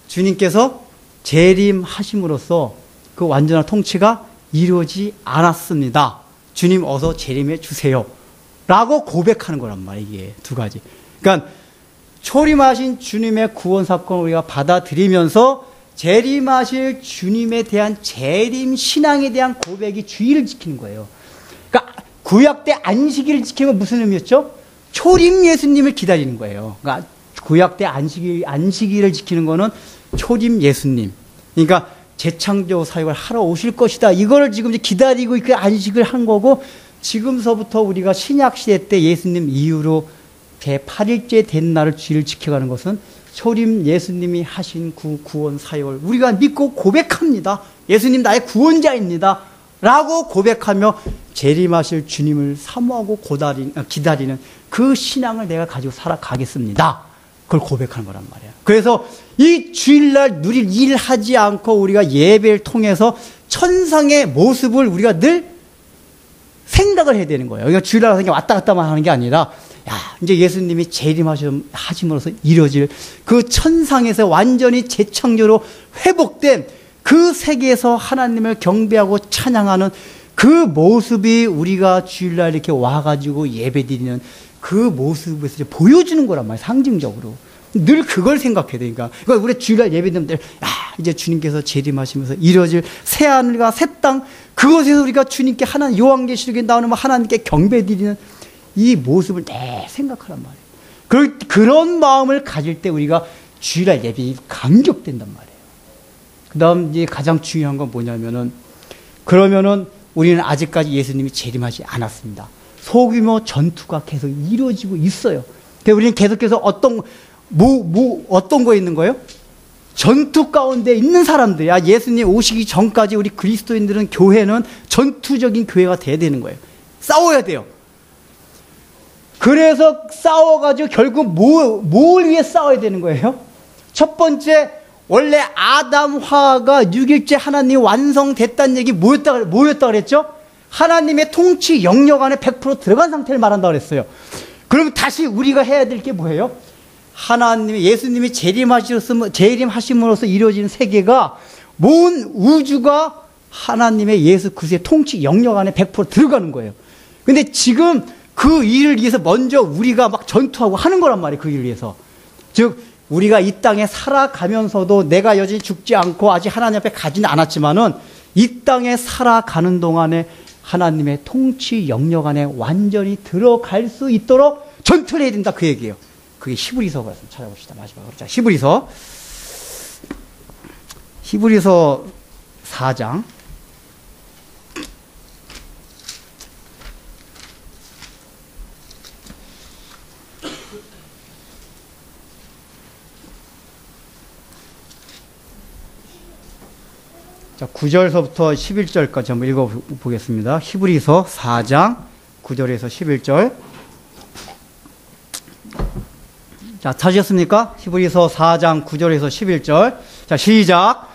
주님께서 재림하심으로써 그 완전한 통치가 이루어지지 않았습니다. 주님 어서 재림해 주세요. 라고 고백하는 거란 말이에요. 이게 두 가지. 그러니까 초림하신 주님의 구원 사건을 우리가 받아들이면서 재림하실 주님에 대한 재림 신앙에 대한 고백이 주의를 지키는 거예요. 그러니까 구약 때 안식일을 지키면 무슨 의미였죠? 초림 예수님을 기다리는 거예요. 그러니까 구약 때 안식일을 지키는 거는 초림 예수님. 그러니까 재창조 사역을 하러 오실 것이다. 이거를 지금 기다리고 그 안식을 한 거고, 지금서부터 우리가 신약 시대 때 예수님 이후로 제8일째 된 날을 주의를 지켜가는 것은 초림 예수님이 하신 구원 사역을 우리가 믿고 고백합니다. 예수님 나의 구원자입니다. 라고 고백하며 재림하실 주님을 사모하고 기다리는 그 신앙을 내가 가지고 살아가겠습니다. 그걸 고백하는 거란 말이에요. 그래서 이 주일날 누릴 일하지 않고 우리가 예배를 통해서 천상의 모습을 우리가 늘 생각을 해야 되는 거예요. 그러니까 주일날 그냥 왔다 갔다만 하는 게 아니라, 야, 이제 예수님이 재림하심으로써 이루어질 그 천상에서 완전히 재창조로 회복된 그 세계에서 하나님을 경배하고 찬양하는 그 모습이 우리가 주일날 이렇게 와가지고 예배드리는 그 모습에서 보여주는 거란 말이에요. 상징적으로. 늘 그걸 생각해야 되니까. 그러니까 우리 주일날 예배드리면, 야, 이제 주님께서 재림하시면서 이루어질 새하늘과 새 땅, 그곳에서 우리가 주님께 요한계시록에 나오는 하나님께 경배드리는 이 모습을 내 생각하란 말이에요. 그런 마음을 가질 때 우리가 주일날 예배가 감격된단 말이에요. 그 다음 이제 가장 중요한 건 뭐냐면은, 그러면은 우리는 아직까지 예수님이 재림하지 않았습니다. 소규모 전투가 계속 이루어지고 있어요. 그러니까 우리는 계속해서 어떤 거에 있는 거예요? 전투 가운데 있는 사람들이야. 예수님 오시기 전까지 우리 그리스도인들은, 교회는 전투적인 교회가 돼야 되는 거예요. 싸워야 돼요. 그래서 싸워가지고 결국 뭘 위해 싸워야 되는 거예요? 첫 번째, 원래 아담화가 6일째 하나님이 완성됐다는 얘기 뭐였다 그랬죠? 하나님의 통치 영역 안에 100% 들어간 상태를 말한다 그랬어요. 그럼 다시 우리가 해야 될 게 뭐예요? 예수님이 재림하심으로써 이루어지는 세계가, 모든 우주가 하나님의 예수 그리스도의 통치 영역 안에 100% 들어가는 거예요. 근데 지금 그 일을 위해서 먼저 우리가 막 전투하고 하는 거란 말이에요. 그 일을 위해서. 즉, 우리가 이 땅에 살아가면서도 내가 여전히 죽지 않고 아직 하나님 앞에 가지는 않았지만은, 이 땅에 살아가는 동안에 하나님의 통치 영역 안에 완전히 들어갈 수 있도록 전투를 해야 된다, 그 얘기예요. 그게 히브리서가 찾아봅시다. 마지막으로. 자, 히브리서 4장. 자, 9절서부터 11절까지 한번 읽어보겠습니다. 히브리서 4장 9절에서 11절. 자, 찾으셨습니까? 히브리서 4장 9절에서 11절. 자, 시작.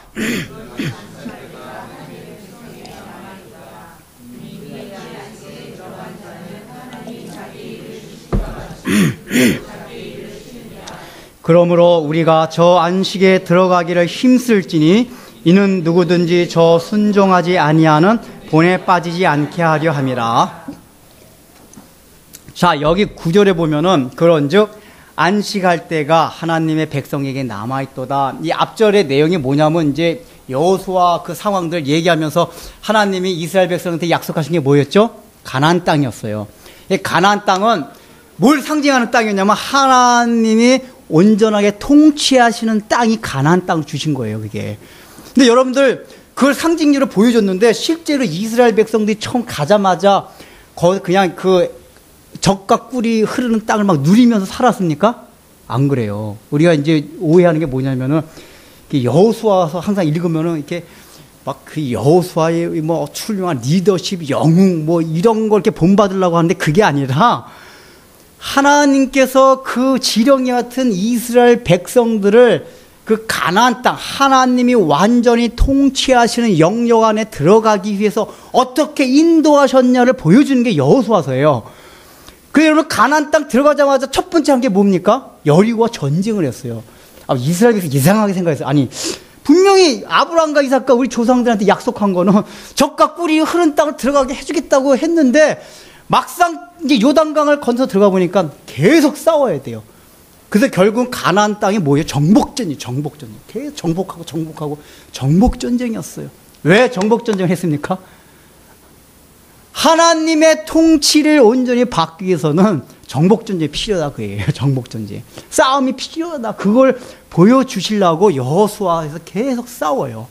그러므로 우리가 저 안식에 들어가기를 힘쓸지니 이는 누구든지 저 순종하지 아니하는 본에 빠지지 않게 하려 함이라. 자, 여기 9절에 보면은 그런즉 안식할 때가 하나님의 백성에게 남아있도다. 이 앞절의 내용이 뭐냐면, 이제 여호수아 그 상황들 얘기하면서 하나님이 이스라엘 백성한테 약속하신 게 뭐였죠? 가나안 땅이었어요. 이 가나안 땅은 뭘 상징하는 땅이었냐면, 하나님이 온전하게 통치하시는 땅이 가나안 땅을 주신 거예요, 그게. 근데 여러분들, 그걸 상징적으로 보여줬는데, 실제로 이스라엘 백성들이 처음 가자마자 그냥 그 적과 꿀이 흐르는 땅을 막 누리면서 살았습니까? 안 그래요. 우리가 이제 오해하는 게 뭐냐면은, 여호수아서 항상 읽으면은 이렇게 막 그 여호수아의 뭐 훌륭한 리더십, 영웅 뭐 이런 걸 이렇게 본받으려고 하는데, 그게 아니라 하나님께서 그 지렁이 같은 이스라엘 백성들을 그 가나안 땅, 하나님이 완전히 통치하시는 영역 안에 들어가기 위해서 어떻게 인도하셨냐를 보여주는 게 여호수아서예요. 그래서 여러분, 가나안 땅 들어가자마자 첫 번째 한 게 뭡니까? 여리고와 전쟁을 했어요. 이스라엘에서 이상하게 생각했어요. 아니, 분명히 아브라함과 이삭과 우리 조상들한테 약속한 거는 적과 꿀이 흐른 땅을 들어가게 해주겠다고 했는데, 막상 이제 요단강을 건너 들어가 보니까 계속 싸워야 돼요. 그래서 결국 가나안 땅이 뭐예요? 정복전이. 계속 정복하고 정복전쟁이었어요. 왜 정복전쟁을 했습니까? 하나님의 통치를 온전히 받기 위해서는 정복전쟁이 필요하다, 그예요. 정복전쟁. 싸움이 필요하다. 그걸 보여주시려고 여호수아에서 계속 싸워요.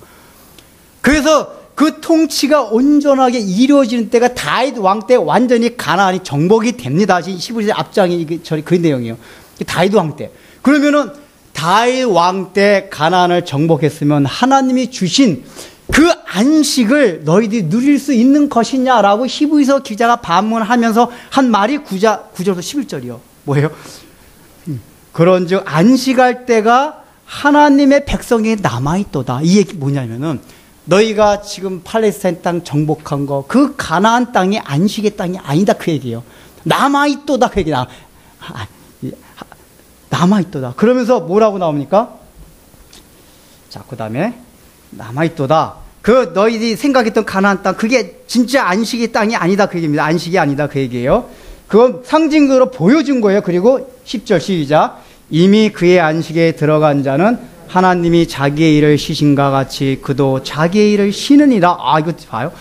그래서 그 통치가 온전하게 이루어지는 때가 다윗 왕 때 완전히 가나안이 정복이 됩니다. 히브리서 앞장이 그 내용이에요. 다윗 왕 때. 그러면은 다윗 왕 때 가나안을 정복했으면 하나님이 주신 그 안식을 너희들이 누릴 수 있는 것이냐라고 히브리서 기자가 반문하면서 한 말이 9절부터 11절이요. 뭐예요? 그런즉 안식할 때가 하나님의 백성이 남아있도다. 이 얘기 뭐냐면은 너희가 지금 팔레스타인 땅 정복한 거, 그 가나안 땅이 안식의 땅이 아니다 그 얘기예요. 남아있도다 그 얘기야. 남아있도다. 그러면서 뭐라고 나옵니까? 자, 그 다음에 남아있도다. 그 너희들이 생각했던 가나안 땅, 그게 진짜 안식의 땅이 아니다 그 얘기입니다. 안식이 아니다 그 얘기예요. 그건 상징적으로 보여준 거예요. 그리고 10절 시작. 이미 그의 안식에 들어간 자는 하나님이 자기의 일을 쉬신가 같이 그도 자기의 일을 쉬느니라. 아, 이거 봐요.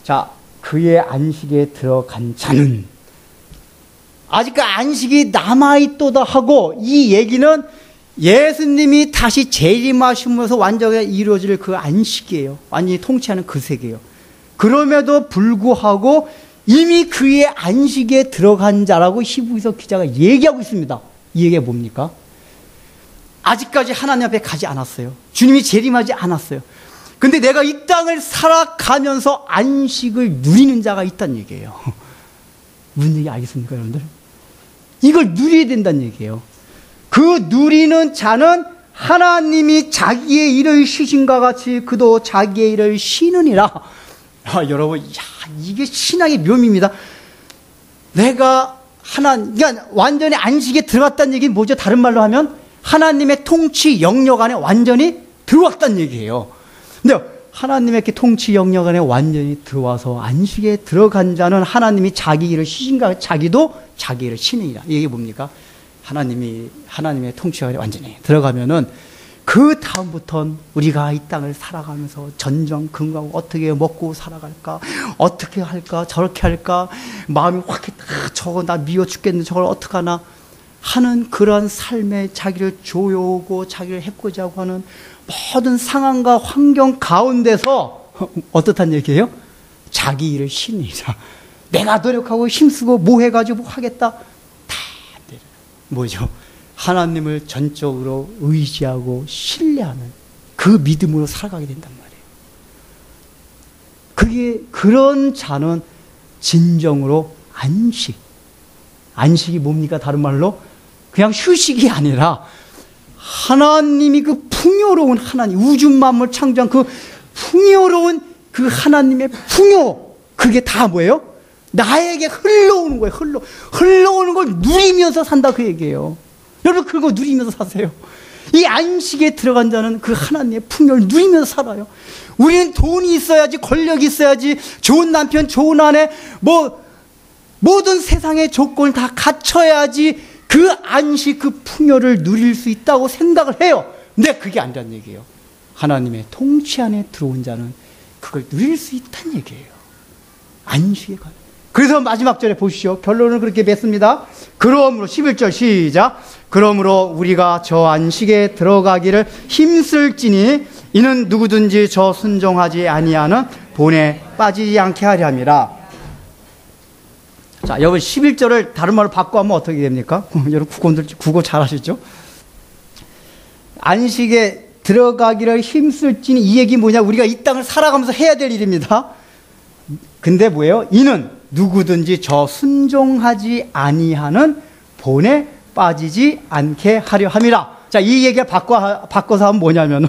자, 그의 안식에 들어간 자는 아직 그 안식이 남아있도다 하고, 이 얘기는 예수님이 다시 재림하시면서 완전히 이루어질 그 안식이에요. 완전히 통치하는 그 세계예요. 그럼에도 불구하고 이미 그의 안식에 들어간 자라고 히브리서 기자가 얘기하고 있습니다. 이 얘기가 뭡니까? 아직까지 하나님 앞에 가지 않았어요. 주님이 재림하지 않았어요. 근데 내가 이 땅을 살아가면서 안식을 누리는 자가 있다는 얘기예요. 무슨 얘기 알겠습니까, 여러분들? 이걸 누려야 된다는 얘기예요. 그 누리는 자는 하나님이 자기의 일을 쉬신가 같이 그도 자기의 일을 쉬느니라. 여러분, 이게 신앙의 묘미입니다. 내가 그러니까 완전히 안식에 들어갔다는 얘기는 뭐죠? 다른 말로 하면 하나님의 통치 영역 안에 완전히 들어왔다는 얘기예요. 근데 하나님의 통치 영역 안에 완전히 들어와서 안식에 들어간 자는 하나님이 자기 일을 쉬신가 자기도 자기 일을 쉬느니라. 이게 뭡니까? 하나님의 통치 안에 완전히 들어가면은 그 다음부터는 우리가 이 땅을 살아가면서 전전 근거하고 어떻게 먹고 살아갈까, 어떻게 할까, 저렇게 할까, 마음이 확 저거 나 미워 죽겠는데 저걸 어떡하나 하는 그런 삶에 자기를 조여오고 자기를 해코지하고 하는 모든 상황과 환경 가운데서 어떻단 얘기예요? 자기 일을 쉬느니라. 내가 노력하고 힘쓰고 뭐 해가지고 뭐 하겠다. 다 뭐죠? 하나님을 전적으로 의지하고 신뢰하는 그 믿음으로 살아가게 된단 말이에요. 그런 자는 진정으로 안식이 뭡니까? 다른 말로 그냥 휴식이 아니라 하나님이 그 풍요로운 하나님, 우주 만물 창조한 그 풍요로운 그 하나님의 풍요, 그게 다 뭐예요? 나에게 흘러오는 거예요. 흘러오는 걸 누리면서 산다 그 얘기예요. 여러분, 그거 누리면서 사세요. 이 안식에 들어간 자는 그 하나님의 풍요를 누리면서 살아요. 우리는 돈이 있어야지, 권력이 있어야지, 좋은 남편, 좋은 아내, 모든 세상의 조건을 다 갖춰야지 그 안식, 그 풍요를 누릴 수 있다고 생각을 해요. 근데 그게 아니란 얘기예요. 하나님의 통치 안에 들어온 자는 그걸 누릴 수 있다는 얘기예요. 안식에 관해. 그래서 마지막 절에 보시죠. 결론을 그렇게 맺습니다. 그러므로 11절 시작. 그러므로 우리가 저 안식에 들어가기를 힘쓸지니 이는 누구든지 저 순종하지 아니하는 본에 빠지지 않게 하려 함이라. 자, 여러분 11절을 다른 말로 바꿔하면 어떻게 됩니까? 여러분 국어 잘 하시죠? 안식에 들어가기를 힘쓸지니 이 얘기 뭐냐? 우리가 이 땅을 살아가면서 해야 될 일입니다. 근데 뭐예요? 이는 누구든지 저 순종하지 아니하는 본에 빠지지 않게 하려 함이라. 자, 이 얘기가 바꿔서 하면 뭐냐면은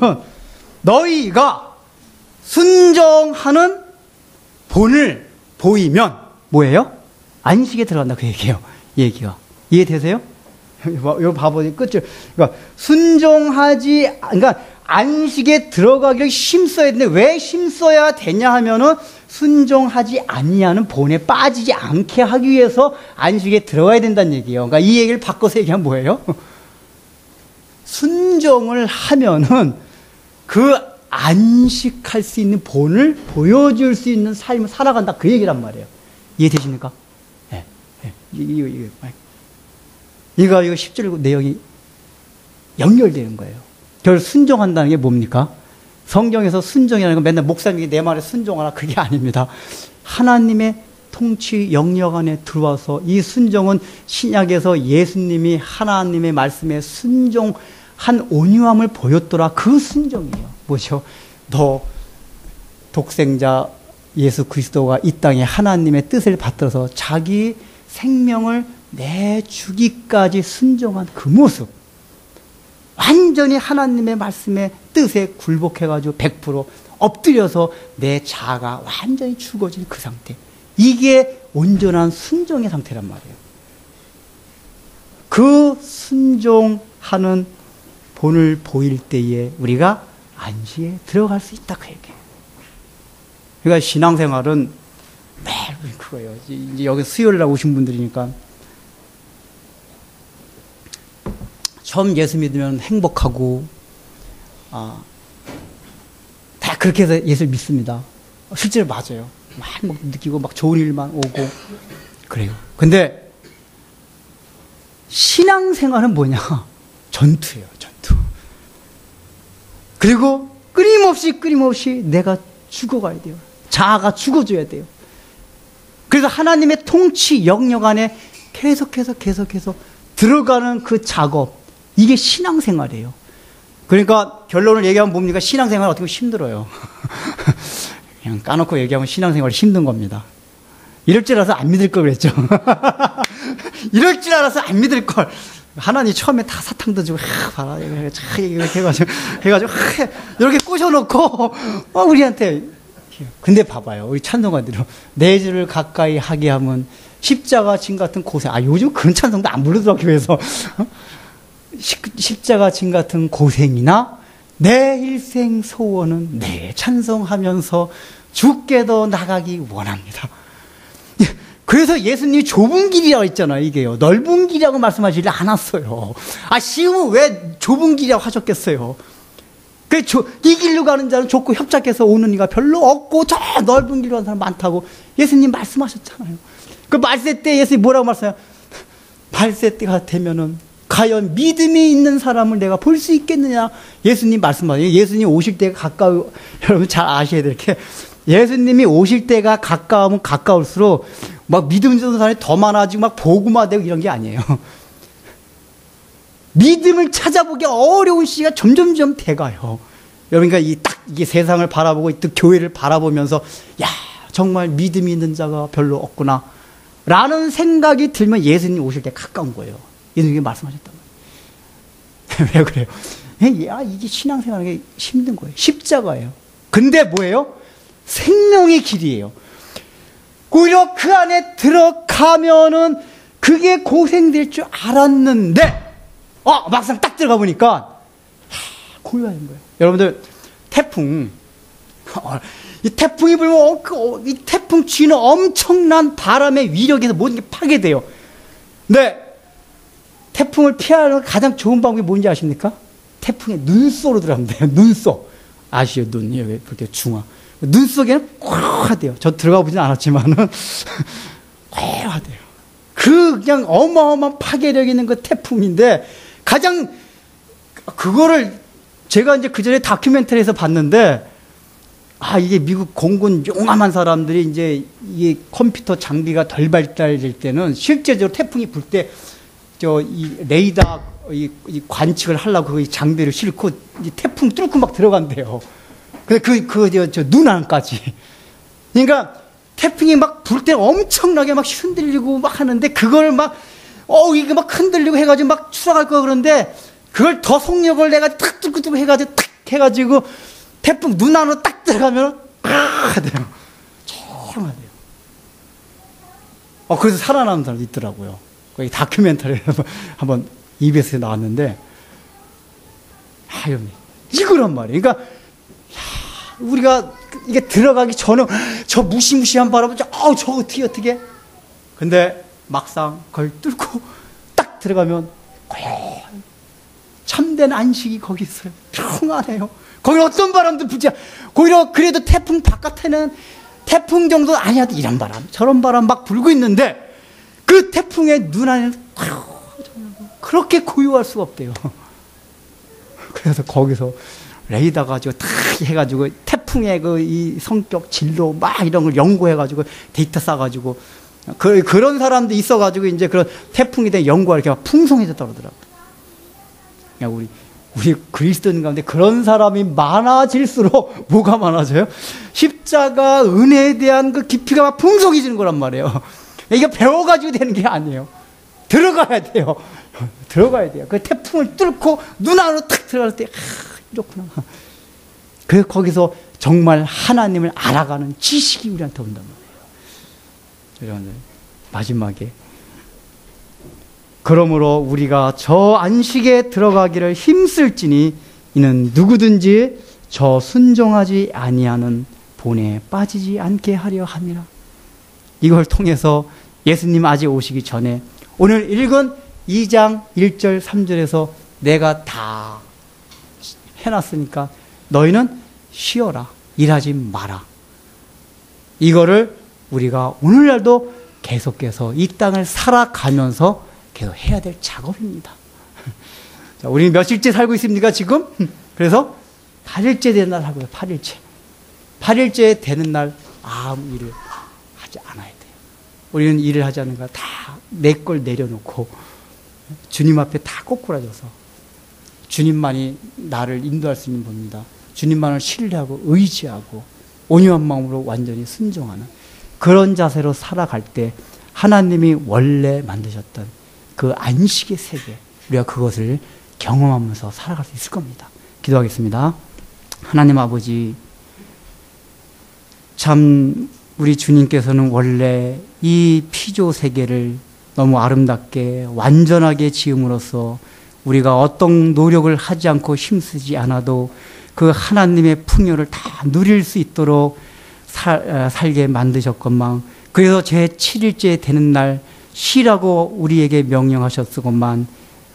너희가 순종하는 본을 보이면 뭐예요? 안식에 들어간다 그 얘기예요. 이 얘기가 이해되세요? 이거 봐보세요. 끝을. 그러니까 그러니까 안식에 들어가기를 힘써야 되는데 왜 힘써야 되냐 하면은 순종하지 아니하는 본에 빠지지 않게 하기 위해서 안식에 들어가야 된다는 얘기예요. 그러니까 이 얘기를 바꿔서 얘기하면 뭐예요? 순종을 하면은 그 안식할 수 있는 본을 보여줄 수 있는 삶을 살아간다 그 얘기란 말이에요. 이해되십니까? 네. 이거 10절 내용이 연결되는 거예요. 결국 순종한다는 게 뭡니까? 성경에서 순종이라는 건 맨날 목사님이 내 말에 순종하라 그게 아닙니다. 하나님의 통치 영역 안에 들어와서 이 순종은 신약에서 예수님이 하나님의 말씀에 순종한 온유함을 보였더라 그 순종이에요. 뭐죠? 너 독생자 예수 그리스도가 이 땅에 하나님의 뜻을 받들어서 자기 생명을 내주기까지 순종한 그 모습, 완전히 하나님의 말씀에 뜻에 굴복해가지고 100% 엎드려서 내 자아가 완전히 죽어진 그 상태, 이게 온전한 순종의 상태란 말이에요. 그 순종하는 본을 보일 때에 우리가 안식에 들어갈 수 있다, 그 얘기예요. 그러니까 신앙생활은 매일 그거예요. 이제 여기 수요일 날 오신 분들이니까 처음 예수 믿으면 행복하고, 다 그렇게 해서 예수를 믿습니다. 실제로 맞아요. 막 행복 느끼고 막 좋은 일만 오고 그래요. 근데 신앙생활은 뭐냐? 전투예요, 전투. 그리고 끊임없이 내가 죽어가야 돼요. 자아가 죽어줘야 돼요. 그래서 하나님의 통치 영역 안에 계속해서 들어가는 그 작업, 이게 신앙생활이에요. 그러니까 결론을 얘기하면 뭡니까? 신앙생활 어떻게 보면 힘들어요. 그냥 까놓고 얘기하면 신앙생활이 힘든 겁니다. 이럴 줄 알아서 안 믿을 걸 그랬죠. 이럴 줄 알아서 안 믿을 걸. 하나님 처음에 다 사탕도 주고, 봐라, 이렇게 해가지고, 이렇게 꼬셔놓고, 우리한테. 근데 봐봐요. 우리 찬송가들은 내 주를 가까이 하게 하면 십자가 진 같은 고생. 요즘 그런 찬송도 안 부르더라고, 교회에서. 십자가 진 같은 고생이나 내 일생 소원은 내 찬송하면서 주께 더 나가기 원합니다. 그래서 예수님이 좁은 길이라고 했잖아요. 이게요, 넓은 길이라고 말씀하시지 않았어요. 쉬우면 왜 좁은 길이라고 하셨겠어요. 이 길로 가는 자는 좁고 협착해서 오는 이가 별로 없고 저 넓은 길로 가는 사람 많다고 예수님 말씀하셨잖아요. 그 말세 때 예수님이 뭐라고 말씀해요? 말세 때가 되면은 과연 믿음이 있는 사람을 내가 볼 수 있겠느냐? 예수님 말씀하세요. 예수님 오실 때가 가까워. 여러분 잘 아셔야 될 게, 예수님이 오실 때가 가까우면 가까울수록 막 믿음 있는 사람이 더 많아지고 막 복음화 되고 이런 게 아니에요. 믿음을 찾아보기 어려운 시기가 점점점 돼가요. 여러분, 그러니까 이게 세상을 바라보고 또 교회를 바라보면서, 야, 정말 믿음이 있는 자가 별로 없구나 라는 생각이 들면 예수님 오실 때 가까운 거예요. 예수님이 말씀하셨단 말이에요. 왜 그래요? 이게 신앙생활하기 힘든 거예요. 십자가예요. 근데 뭐예요? 생명의 길이에요. 오히려 그 안에 들어가면은 그게 고생될 줄 알았는데, 막상 딱 들어가 보니까 고요한 거예요. 여러분들, 태풍, 이 태풍이 불면 이 태풍 쥐는 엄청난 바람의 위력에서 모든 게 파괴돼요. 근데 태풍을 피하는 가장 좋은 방법이 뭔지 아십니까? 태풍에 눈쏘로 들어가면 돼요. 눈쏘. 아시죠? 눈, 여기 볼 때 중화. 눈속에는 꽉하대요. 저 들어가 보진 않았지만은, 꽉하대요. 그냥 어마어마한 파괴력 있는 그 태풍인데, 가장, 그거를 제가 이제 그 전에 다큐멘터리에서 봤는데, 이게 미국 공군 용감한 사람들이 이제 이게 컴퓨터 장비가 덜 발달될 때는 실제적으로 태풍이 불 때, 이 레이더, 이 관측을 하려고 그 장비를 싣고 이 태풍 뚫고 막 들어간대요. 근데 저 눈 안까지. 그러니까 태풍이 막 불 때 엄청나게 막 흔들리고 막 하는데 그걸 막, 이게 막 흔들리고 해가지고 막 추락할 거 그런데 그걸 더 속력을 내가 탁 뚫고 해가지고 탁 해가지고 태풍 눈 안으로 딱 들어가면, 돼요. 조용하대요. 그래서 살아남은 사람도 있더라고요. 거기 다큐멘터리 한번 EBS에 나왔는데, 이거란 말이에요. 그러니까, 우리가 이게 들어가기 전에 저 무시무시한 바람을 저 어떻게. 근데 막상 그걸 뚫고 딱 들어가면, 참된 안식이 거기 있어요. 평안해요. 거기 어떤 바람도 불지 않아요. 오히려 그래도 태풍 바깥에는 태풍 정도 아니어도 이런 바람, 저런 바람 막 불고 있는데, 그 태풍의 눈 안에는 그렇게 고요할 수가 없대요. 그래서 거기서 레이더 가지고 탁 해가지고 태풍의 이 성격, 진로 막 이런 걸 연구해가지고 데이터 쌓아가지고 그런 사람도 있어가지고 이제 그런 태풍에 대한 연구가 이렇게 막 풍성해졌다고 그러더라고요. 그냥 우리 우리 그리스도인 가운데 그런 사람이 많아질수록 뭐가 많아져요? 십자가 은혜에 대한 그 깊이가 막 풍성해지는 거란 말이에요. 이게 배워가지고 되는 게 아니에요. 들어가야 돼요. 들어가야 돼요. 그 태풍을 뚫고 눈 안으로 탁 들어갈 때, 이렇구나. 그래서 거기서 정말 하나님을 알아가는 지식이 우리한테 온단 말이에요. 여러분들, 마지막에. 그러므로 우리가 저 안식에 들어가기를 힘쓸지니 이는 누구든지 저 순종하지 아니하는 본에 빠지지 않게 하려 함이라. 이걸 통해서 예수님 아직 오시기 전에 오늘 읽은 2장 1절 3절에서 내가 다 해놨으니까 너희는 쉬어라. 일하지 마라. 이거를 우리가 오늘날도 계속해서 이 땅을 살아가면서 계속 해야 될 작업입니다. 자, 우리는 며칠째 살고 있습니까, 지금? 그래서 8일째 되는 날 하고요, 8일째. 8일째 되는 날 아무 일을 하지 않아야 돼요. 우리는 일을 하지 않는 거 다 내 걸 내려놓고 주님 앞에 다 꼬꾸라져서 주님만이 나를 인도할 수 있는 분입니다. 주님만을 신뢰하고 의지하고 온유한 마음으로 완전히 순종하는 그런 자세로 살아갈 때 하나님이 원래 만드셨던 그 안식의 세계, 우리가 그것을 경험하면서 살아갈 수 있을 겁니다. 기도하겠습니다. 하나님 아버지, 참 우리 주님께서는 원래 이 피조 세계를 너무 아름답게 완전하게 지음으로써 우리가 어떤 노력을 하지 않고 힘쓰지 않아도 그 하나님의 풍요를 다 누릴 수 있도록 살게 만드셨건만, 그래서 제 7일째 되는 날 쉬라고 우리에게 명령하셨건만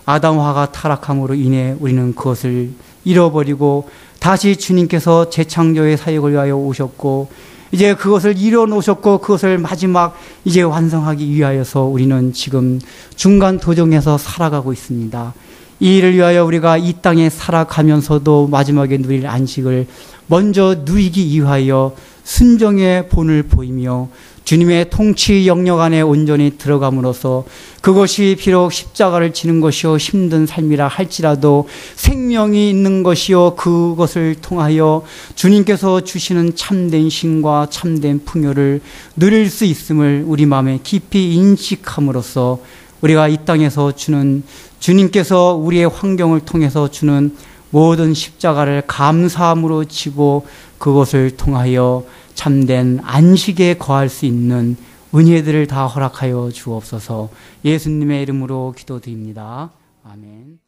아담화가 타락함으로 인해 우리는 그것을 잃어버리고 다시 주님께서 재창조의 사역을 위하여 오셨고 이제 그것을 이뤄놓으셨고 그것을 마지막 이제 완성하기 위하여서 우리는 지금 중간 도정에서 살아가고 있습니다. 이 일을 위하여 우리가 이 땅에 살아가면서도 마지막에 누릴 안식을 먼저 누리기 위하여 순종의 본을 보이며 주님의 통치 영역 안에 온전히 들어감으로써 그것이 비록 십자가를 지는 것이요 힘든 삶이라 할지라도 생명이 있는 것이요 그것을 통하여 주님께서 주시는 참된 신과 참된 풍요를 누릴 수 있음을 우리 마음에 깊이 인식함으로써 우리가 이 땅에서 주는 주님께서 우리의 환경을 통해서 주는 모든 십자가를 감사함으로 지고 그것을 통하여 참된 안식에 거할 수 있는 은혜들을 다 허락하여 주옵소서. 예수님의 이름으로 기도드립니다. 아멘.